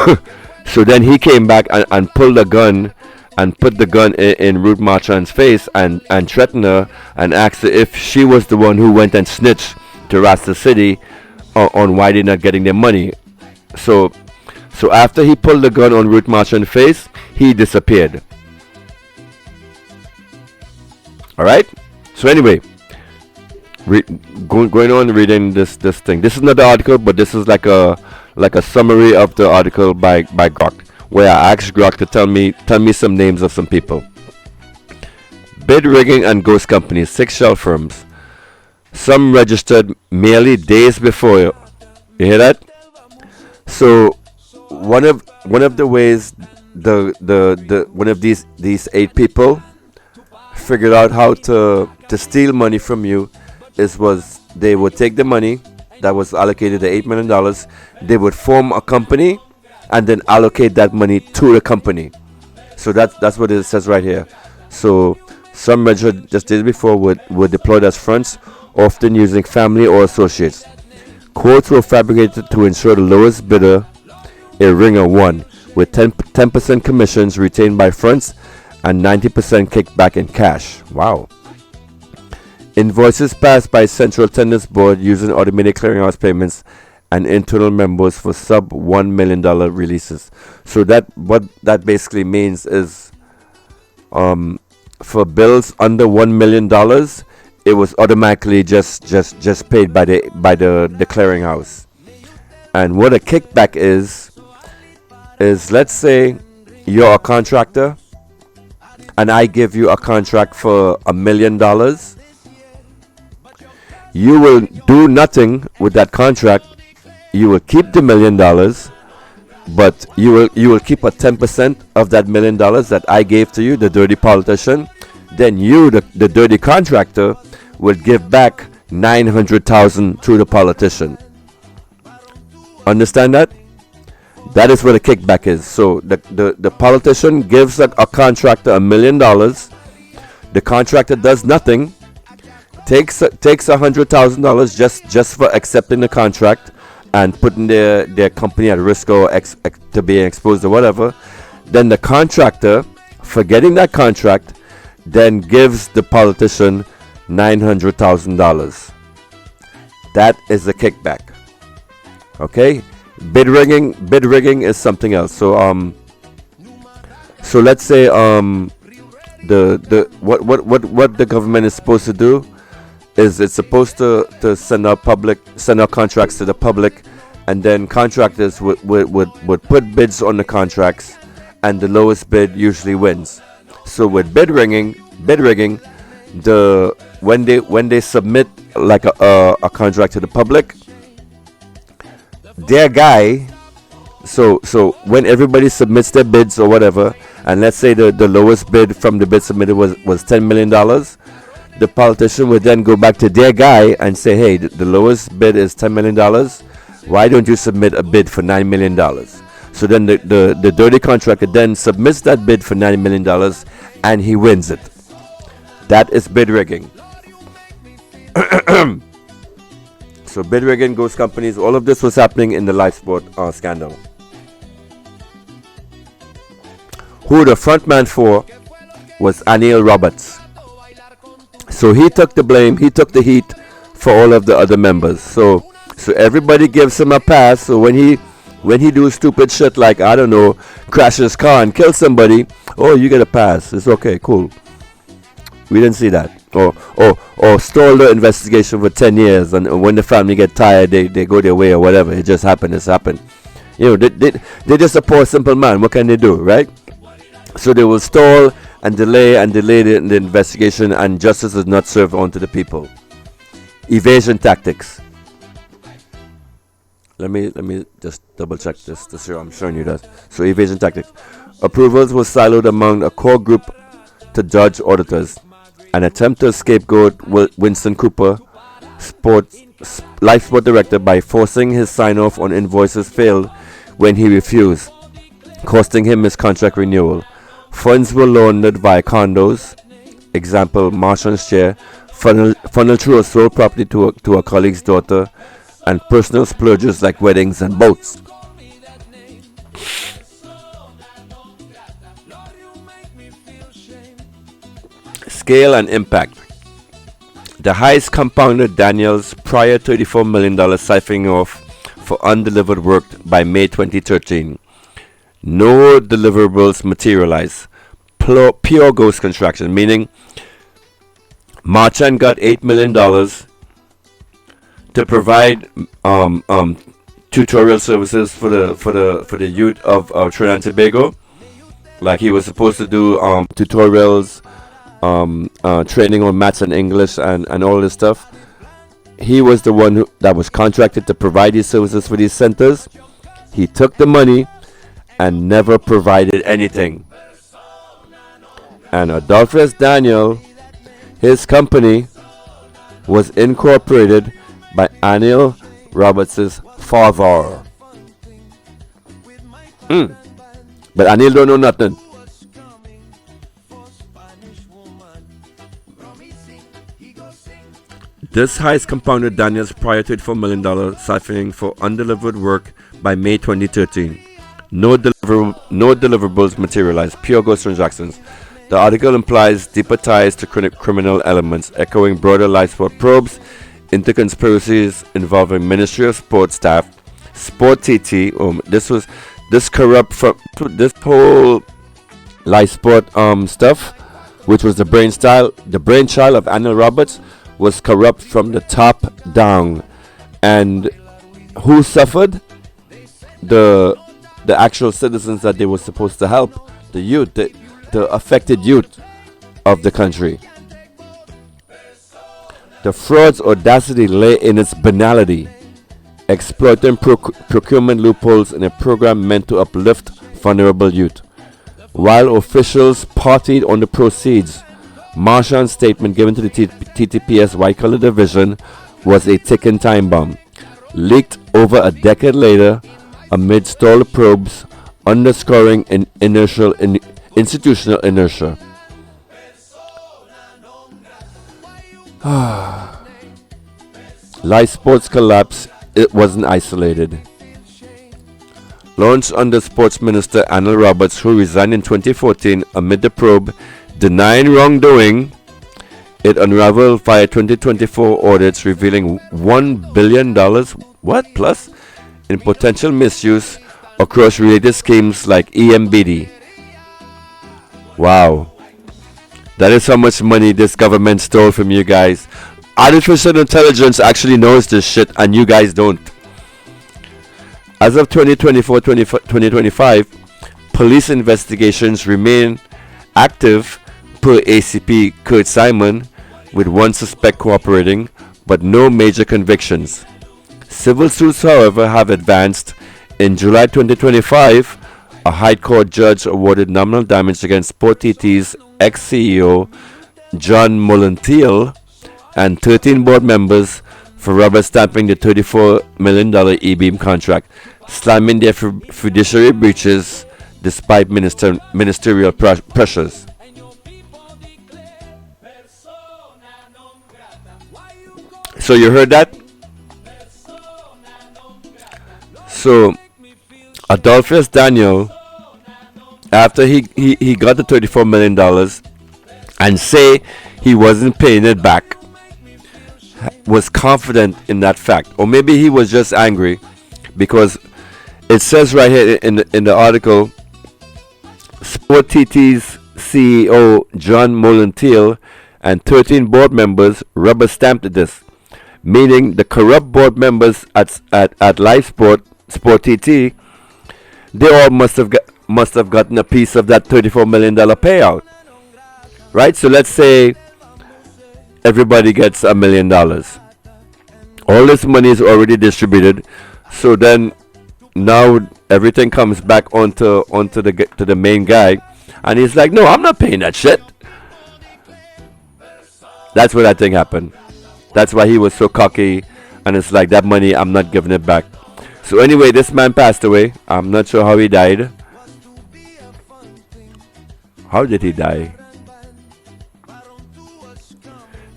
so then he came back and pulled the gun and put the gun in Ruth Marchand's face and threatened her and asked her if she was the one who went and snitched to Rasta City on why they're not getting their money. So after he pulled the gun on Ruth Marchand's face, he disappeared. Alright? So anyway, going on reading this thing. This is not the article, but this is like a summary of the article by Grok, where I asked Grok to tell me some names of some people. Bid rigging and ghost companies, 6 shell firms. Some registered merely days before. You hear that? So one of the ways the one of these 8 people figured out how to steal money from you was they would take the money that was allocated, the $8 million, they would form a company and then allocate that money to the company. So that's what it says right here. So some registered just days before were deployed as fronts, often using family or associates. Quotes were fabricated to ensure the lowest bidder, a ringer, won, with 10% commissions retained by fronts and 90% kickback in cash. Wow. Invoices passed by Central Tenders Board using automated clearinghouse payments and internal memos for sub $1 million releases. So what that basically means is for bills under $1 million, it was automatically just paid by the clearinghouse. And what a kickback is let's say you're a contractor and I give you a contract for $1 million. You will do nothing with that contract. You will keep the $1 million, but you will keep a 10% of that $1 million that I gave to you, the dirty politician. Then you, the dirty contractor, will give back $900,000 to the politician. Understand that? That is what a kickback is. So the politician gives a contractor $1 million. The contractor does nothing. Takes $100,000 just for accepting the contract and putting their company at risk or to being exposed or whatever. Then the contractor, forgetting that contract, then gives the politician $900,000. That is a kickback. Okay, bid rigging is something else. So let's say what the government is supposed to do is it's supposed to send out contracts to the public, and then contractors would put bids on the contracts, and the lowest bid usually wins. So with bid rigging, when they submit like a contract to the public, their guy, so when everybody submits their bids or whatever, and let's say the lowest bid from the bid submitted was $10 million, the politician would then go back to their guy and say, hey, the lowest bid is $10 million. Why don't you submit a bid for $9 million? So then the dirty contractor then submits that bid for $9 million and he wins it. That is bid rigging. So bid rigging, ghost companies, all of this was happening in the Lifesport scandal. Who the frontman for was Anil Roberts. So he took the blame, he took the heat for all of the other members. So everybody gives him a pass. So when he do stupid shit like, I don't know, crash his car and kill somebody, oh, you get a pass. It's okay, cool. We didn't see that. Or stall the investigation for 10 years, and when the family get tired, they go their way or whatever. It just happened. It's happened. You know, they're just a poor simple man. What can they do, right? So they will stall and delay the investigation, and justice is not served onto the people. Evasion tactics. Let me just double check this to see. I'm showing you that. So evasion tactics. Approvals were siloed among a core group to judge auditors. An attempt to scapegoat Winston Cooper, Lifesport director, by forcing his sign-off on invoices failed when he refused, costing him his contract renewal. Funds were laundered via condos, example, Marchand's share, funneled through a sole property to a colleague's daughter, and personal splurges like weddings and boats. Scale and impact. The highest compounded Daniels prior $34 million siphoning off for undelivered work by May 2013. No deliverables materialize. Pure ghost construction, meaning Marchand got $8 million to provide tutorial services for the youth of Trinidad and Tobago. Like he was supposed to do tutorials, training on maths and English and all this stuff. He was the one that was contracted to provide these services for these centers. He took the money and never provided anything. And Adolphus Daniel, his company, was incorporated by Anil Roberts' father. But Anil don't know nothing. This highest compounded Daniels prior to $34 million siphoning for undelivered work by May 2013. No deliverables materialized. Pure ghost transactions. The article implies deeper ties to criminal elements, echoing broader Lifesport probes into conspiracies involving Ministry of Sport staff, Sport TT. This whole Lifesport stuff, which was the brainchild of Anil Roberts, was corrupt from the top down. And who suffered? The actual citizens that they were supposed to help, the youth, the affected youth of the country. The fraud's audacity lay in its banality, exploiting procurement loopholes in a program meant to uplift vulnerable youth. While officials partied on the proceeds, Marchand's statement given to the TTPS White Collar Division was a ticking time bomb, leaked over a decade later amid stalled probes, underscoring an institutional inertia. Lifesport's collapse, it wasn't isolated. Launched under Sports Minister Anil Roberts, who resigned in 2014 amid the probe denying wrongdoing, it unraveled via 2024 audits revealing $1 billion plus in potential misuse across related schemes like EMBD. Wow. That is how much money this government stole from you guys. Artificial intelligence actually knows this shit and you guys don't. As of 2024-2025, police investigations remain active per ACP Kurt Simon, with one suspect cooperating, but no major convictions. Civil suits, however, have advanced. In July 2025, a High Court judge awarded nominal damage against Sport TT's ex-CEO John Mullanteal and 13 board members for rubber stamping the $34 million E-beam contract, slamming their fiduciary breaches despite ministerial pressures. So you heard that? So Adolphus Daniel, after he got the $34 million and say he wasn't paying it back, was confident in that fact, or maybe he was just angry because it says right here in the article, Sport TT's CEO John Molentiel and 13 board members rubber stamped this, meaning the corrupt board members at Lifesport Sport TT, they all must have gotten a piece of that $34 million payout, right? So let's say everybody gets $1 million. All this money is already distributed, so then now everything comes back onto the main guy, and he's like, no, I'm not paying that shit. That's what I think happened. That's why he was so cocky, and it's like, that money, I'm not giving it back. So anyway, this man passed away. I'm not sure how he died. How did he die?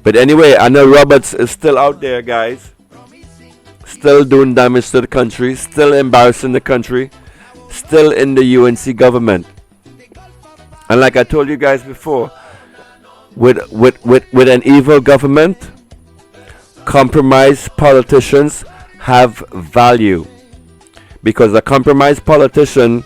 But anyway, Anil Roberts is still out there, guys. Still doing damage to the country. Still embarrassing the country. Still in the UNC government. And like I told you guys before, with an evil government, compromised politicians have value. Because a compromised politician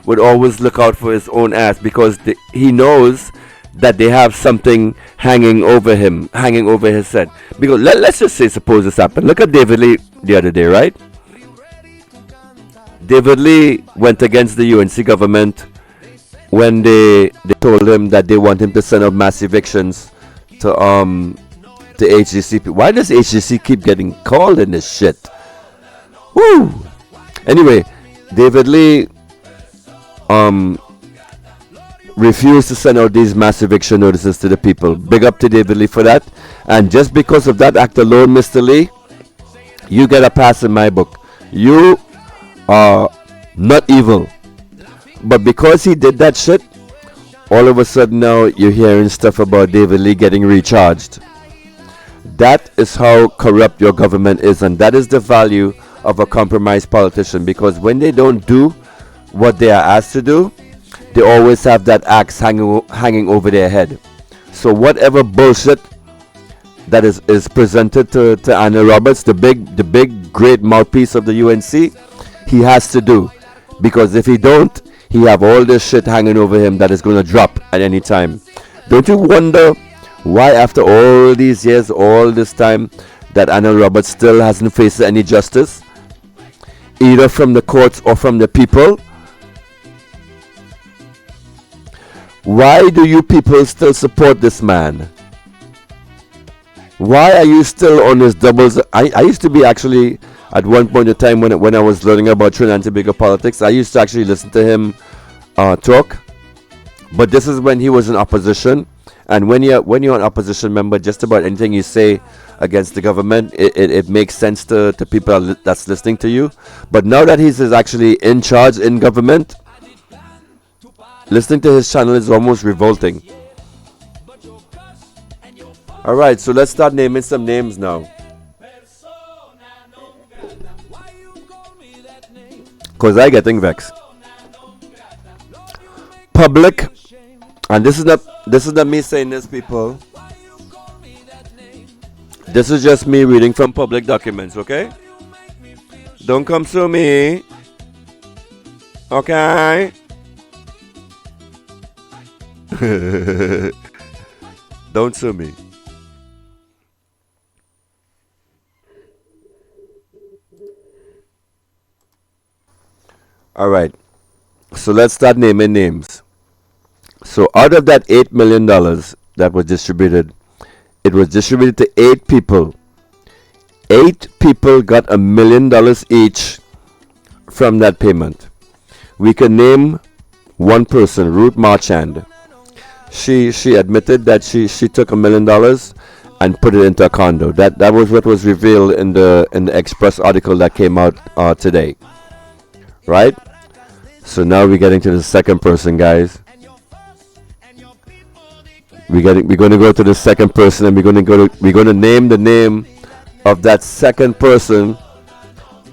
would always look out for his own ass, because he knows that they have something hanging over him, hanging over his head. Because let's just say, suppose this happened. Look at David Lee the other day, right? David Lee went against the UNC government when they told him that they want him to send out mass evictions to HGC. Why does HGC keep getting called in this shit? Woo! Anyway, David Lee refused to send out these mass eviction notices to the people. Big up to David Lee for that. And just because of that act alone, Mr. Lee, you get a pass in my book. You are not evil. But because he did that shit, all of a sudden now you're hearing stuff about David Lee getting recharged. That is how corrupt your government is, and that is the value of a compromised politician, because when they don't do what they are asked to do, they always have that axe hanging over their head. So whatever bullshit that is presented to Anil Roberts, the big great mouthpiece of the UNC, he has to do, because if he don't, he have all this shit hanging over him that is going to drop at any time. Don't you wonder why after all these years, all this time, that Anil Roberts still hasn't faced any justice, either from the courts or from the people? Why do you people still support this man? Why are you still on this doubles? I used to be actually, at one point in time when I was learning about Trinidad and Tobago politics, I used to actually listen to him talk. But this is when he was in opposition. And when you're an opposition member, just about anything you say against the government, it makes sense to people that's listening to you. But now that he's actually in charge in government, listening to his channel is almost revolting. Alright, so let's start naming some names now. Because I'm getting vexed. Public, and this is not me saying this, people. This is just me reading from public documents, okay? Don't come sue me. Okay? Don't sue me. Alright, so let's start naming names. So out of that $8 million that was distributed, it was distributed to 8 people. 8 people got $1 million each from that payment. We can name one person, Ruth Marchand. She admitted that she took $1 million and put it into a condo. That was what was revealed in the Express article that came out today. Right? So now we're getting to the second person, guys. We're going to go to the second person, and we're going to name the name of that second person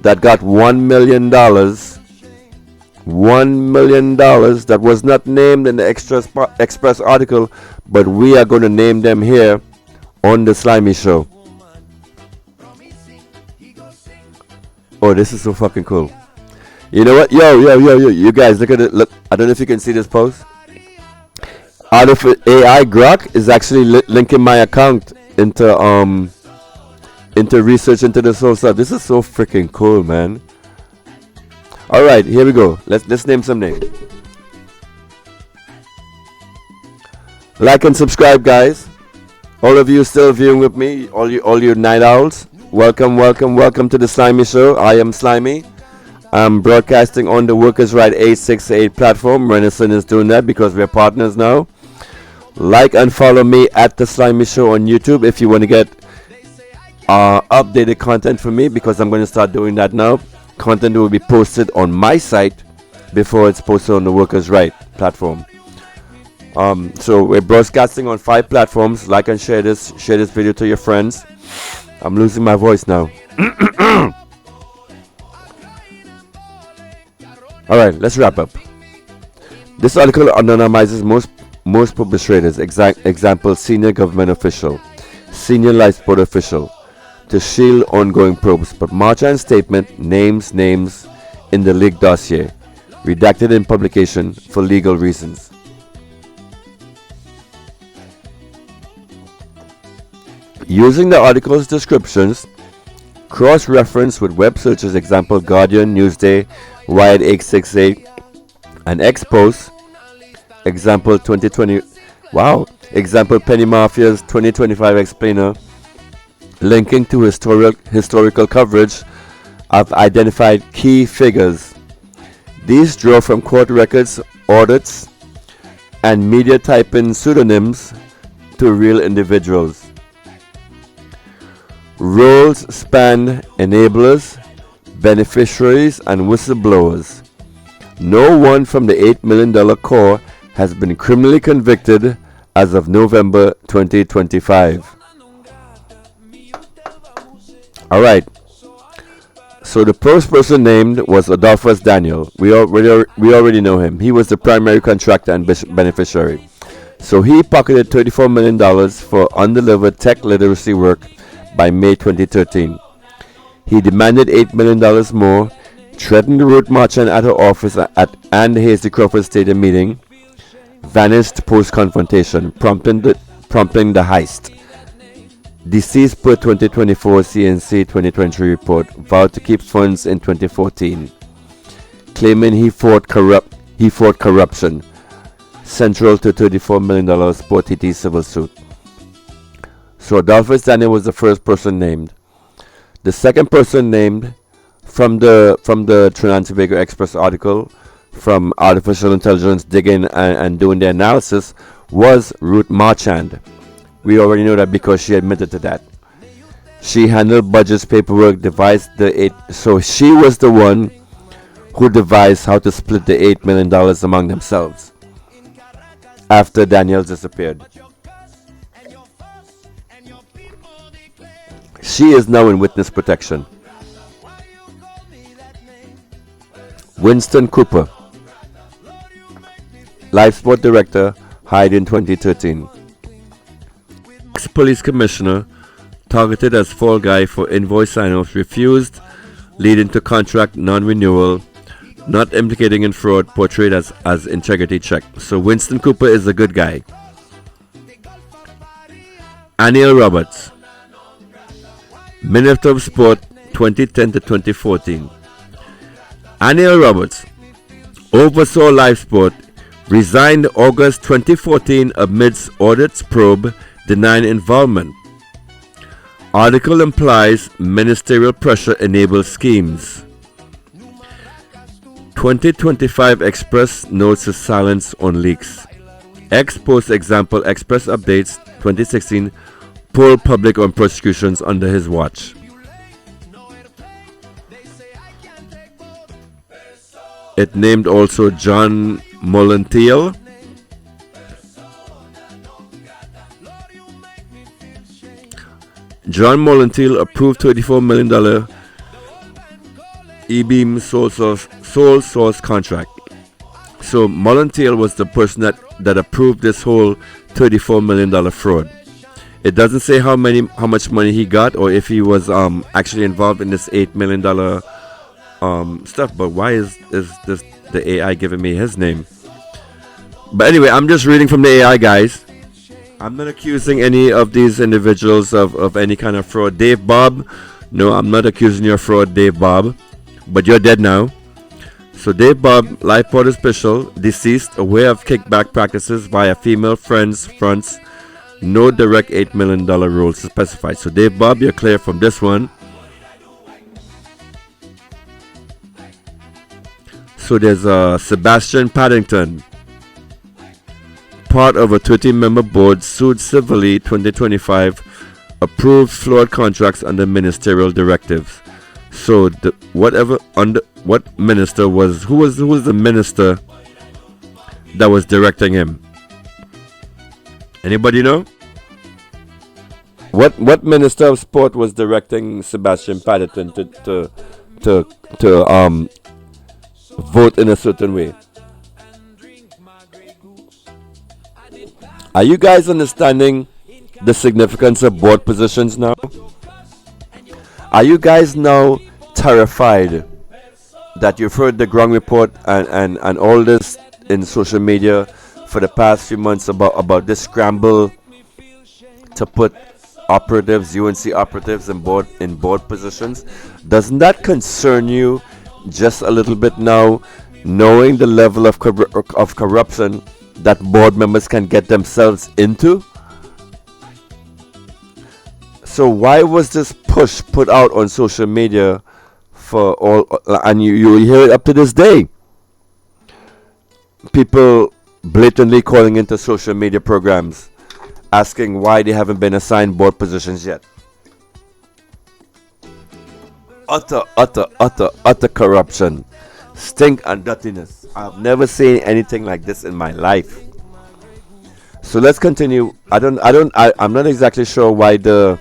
that got $1 million. $1 million that was not named in the Express article, but we are going to name them here on the Slimy Show. Oh, this is so fucking cool. You know what? Yo. You guys, look at it. Look, I don't know if you can see this post. Out of AI Grok is actually linking my account into research into this whole stuff. This is so freaking cool, man. All right, here we go. Let's name some names. Like and subscribe, guys. All of you still viewing with me, all you night owls. Welcome to the Slimy Show. I am Slimy. I'm broadcasting on the Workers' Right 868 platform. Renison is doing that because we're partners now. Like and follow me at the Slimy Show on YouTube if you want to get updated content from me, because I'm going to start doing that now. Content will be posted on my site before it's posted on the Workers' Right platform. So we're broadcasting on 5 platforms. Like and share this video to your friends. I'm losing my voice now. Alright, let's wrap up. This article anonymizes most publishers. Example, senior government official, senior Lifesport official, to shield ongoing probes. But Marchand's statement names in the leaked dossier, redacted in publication for legal reasons. Using the article's descriptions, cross-reference with web searches, example Guardian, Newsday, Wired 868, and X-Post, example 2020, example Penny Mafia's 2025 explainer, linking to historical coverage, I've identified key figures. These draw from court records, audits, and media typing pseudonyms to real individuals. Roles span enablers, beneficiaries, and whistleblowers. No one from the $8 million core has been criminally convicted as of November 2025. Alright, so the first person named was Adolphus Daniel. We already know him. He was the primary contractor and beneficiary. So he pocketed $34 million for undelivered tech literacy work by May 2013. He demanded $8 million more, threatened Ruth Marchand at her office at Ann Hasty Crawford Stadium meeting, vanished post-confrontation, prompting the heist. Deceased per 2024 CNC 2023 report, vowed to keep funds in 2014, claiming he fought corruption, central to $34 million Sport TT civil suit. So Adolphus Daniel was the first person named. The second person named from the Trinidad and Tobago Express article, from artificial intelligence digging and doing the analysis, was Ruth Marchand. We already know that because she admitted to that. She handled budgets, paperwork, devised so she was the one who devised how to split the $8 million among themselves after Daniel disappeared. She is now in witness protection. Winston Cooper, Lifesport director, hired in 2013. Ex-police commissioner, targeted as fall guy for invoice sign-offs, refused, leading to contract non-renewal, not implicating in fraud, portrayed as integrity check. So Winston Cooper is a good guy. Anil Roberts, Minister of Sport, 2010 to 2014. Anil Roberts oversaw Lifesport, resigned August 2014 amidst audits probe, denying involvement. Article implies ministerial pressure enables schemes. 2025 Express notes his silence on leaks. X-Post example Express updates 2016 pull public on prosecutions under his watch. It named also John Molentiel, John Molentiel approved $34 million e-beam sole source contract. So Molentiel was the person that approved this whole $34 million fraud. It doesn't say how much money he got, or if he was actually involved in this $8 million stuff. But why is this the AI giving me his name? But anyway, I'm just reading from the AI, guys. I'm not accusing any of these individuals of any kind of fraud. Dave Bob, no, I'm not accusing you of fraud, Dave Bob. But you're dead now. So Dave Bob, Lifesport official, deceased, aware of kickback practices via female friends fronts. No direct $8 million rules specified. So Dave Bob, you're clear from this one. So there's Sebastian Paddington, part of a 13-member board, sued civilly 2025, approved flawed contracts under ministerial directives. So what minister was who was the minister that was directing him? Anybody know? What minister of sport was directing Sebastian Paddington to vote in a certain way? Are you guys understanding the significance of board positions now? Are you guys now terrified that you've heard the ground report and all this in social media for the past few months about this scramble to put operatives, UNC operatives in board positions? Doesn't that concern you just a little bit now, knowing the level of corruption that board members can get themselves into? So why was this push put out on social media for all, and you hear it up to this day? People blatantly calling into social media programs asking why they haven't been assigned board positions yet. Utter corruption, stink and dirtiness. I've never seen anything like this in my life. So let's continue. I'm not exactly sure why the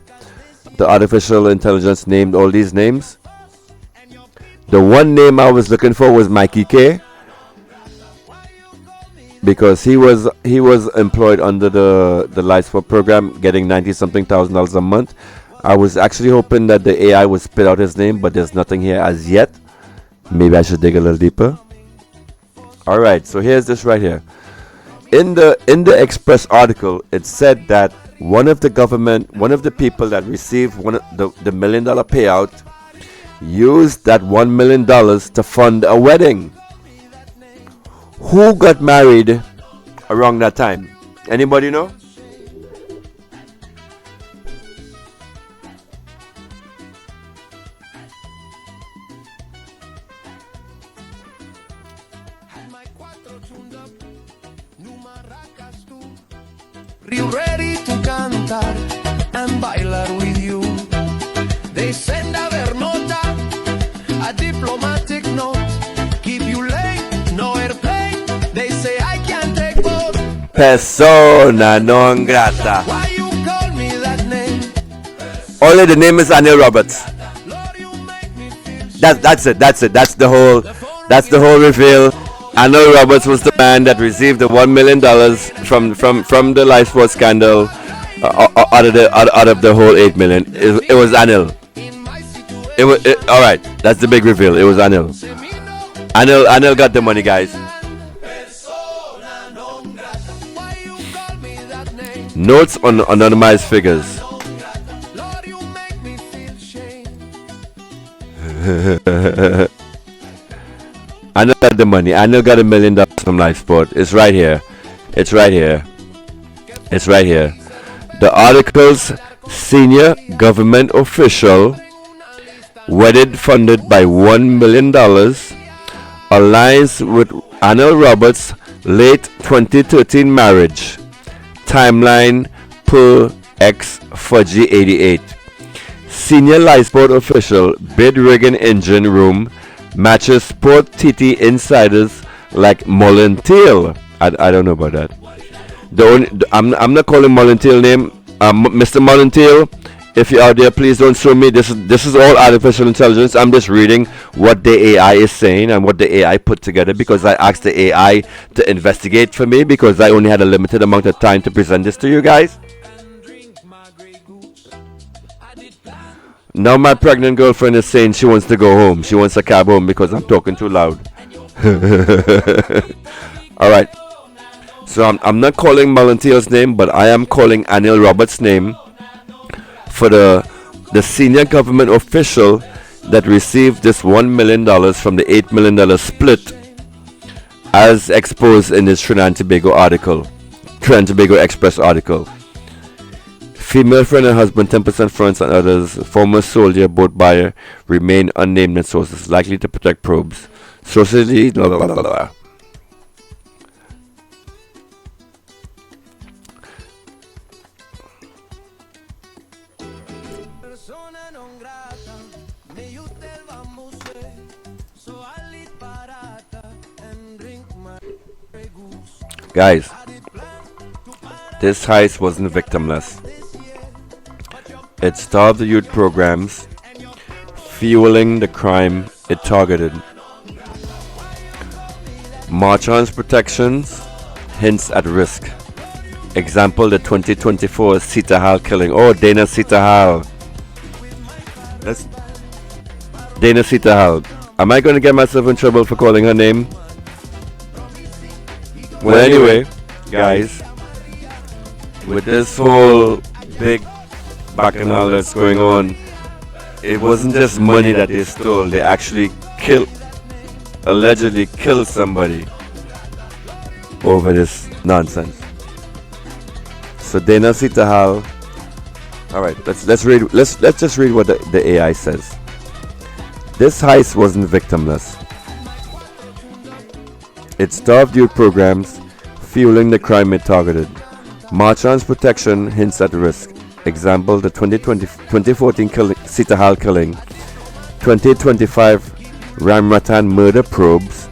artificial intelligence named all these names. The one name I was looking for was Mikey K, because he was employed under the Lifesport program, getting $90,000 a month. I was actually hoping that the AI would spit out his name, but there's nothing here as yet. Maybe I should dig a little deeper. All right, so here's this right here. In the Express article, it said that one of the people that received the $1 million payout used that $1 million to fund a wedding. Who got married around that time? Anybody know? Ready to cantar and bailar with you. They send a nota, a diplomatic note. Keep you late, no airplane. They say I can't take both. Persona non grata. Why you call me that name? Only the name is Anil Roberts. Lord, you make me feel That's it. That's the whole reveal. Anil Roberts was the man that received the $1 million from the Lifesport scandal, out of the whole $8 million. It was Anil. in my situation. It was all right. That's the big reveal. It was Anil. Anil got the money, guys. Persona non grata. Why you call me that name? Notes on anonymized figures. Lord, you make me feel shame. Anil got the money. Anil got $1 million from Lifesport. It's right here. The article's senior government official, wedded funded by $1 million, aligns with Anil Roberts' late 2013 marriage. Timeline per X Fudgy 88. Senior Lifesport official, bid rigging engine room matches Sport TT insiders like Molenteel. I don't know about that. I'm not calling Molenteel name. Mr. Molenteel, if you're out there, please don't sue me. This is all artificial intelligence. I'm just reading what the AI is saying and what the AI put together, because I asked the AI to investigate for me, because I only had a limited amount of time to present this to you guys. Now my pregnant girlfriend is saying she wants to go home. She wants a cab home because I'm talking too loud. All right. So I'm not calling Malantiel's name, but I am calling Anil Roberts' name for the senior government official that received this $1 million from the $8 million split, as exposed in this Trinidad and Tobago Express article. Female friend and husband, 10% friends and others, former soldier, boat buyer, remain unnamed in sources, likely to protect probes. Sources, blah, blah, blah, blah. Guys, this heist wasn't victimless. It starved the youth programs, fueling the crime it targeted. March-ons protections, hints at risk. Example, the 2024 Sita Hal killing. Oh, Dana Sita Hal. That's Dana Sita Hal. Am I going to get myself in trouble for calling her name? Well, anyway, guys, with this whole big bacchanal that's going on, it wasn't just money that they stole. They actually allegedly killed somebody over this nonsense. So Dana Sita Hal. All right, let's just read what the AI says. This heist wasn't victimless. It starved youth programs, fueling the crime it targeted. March-ons protection hints at risk. Example, the 2014 Sita Hal killing. 2025 Ramratan murder probes,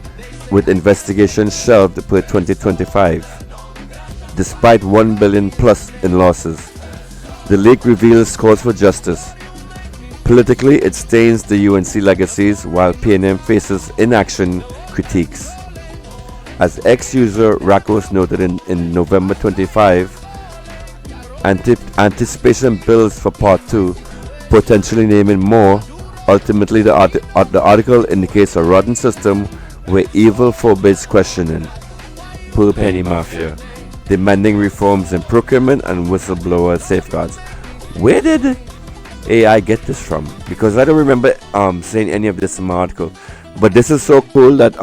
with investigations shelved per 2025. Despite $1 billion plus in losses. The leak reveals calls for justice. Politically, it stains the UNC legacies, while PNM faces inaction critiques. As ex-user Rakos noted in November 25, anticipation builds for Part 2, potentially naming more. Ultimately, the article indicates a rotten system where evil forbids questioning. Poor penny mafia, demanding reforms in procurement and whistleblower safeguards. Where did AI get this from? Because I don't remember saying any of this in my article. But this is so cool that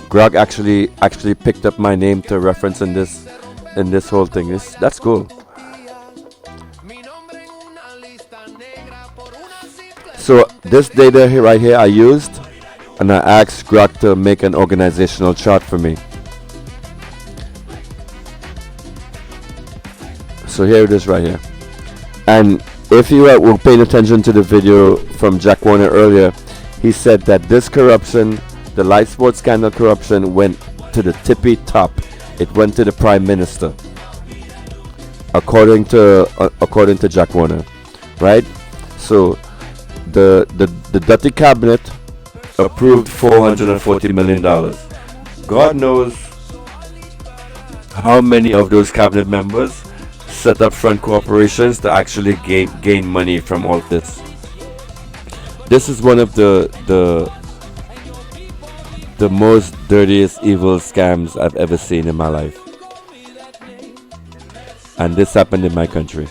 Grog actually picked up my name to reference in this whole thing. That's cool. So this data here, right here, I used, and I asked Grog to make an organizational chart for me. So here it is right here. And if you were paying attention to the video from Jack Warner earlier, he said that this corruption, the Lifesport scandal corruption, went to the tippy top. It went to the Prime Minister, according to Jack Warner, right? So the Dutty cabinet approved $440 million. God knows how many of those cabinet members set up front corporations to actually gain money from all this. This is one of the most dirtiest evil scams I've ever seen in my life. And this happened in my country.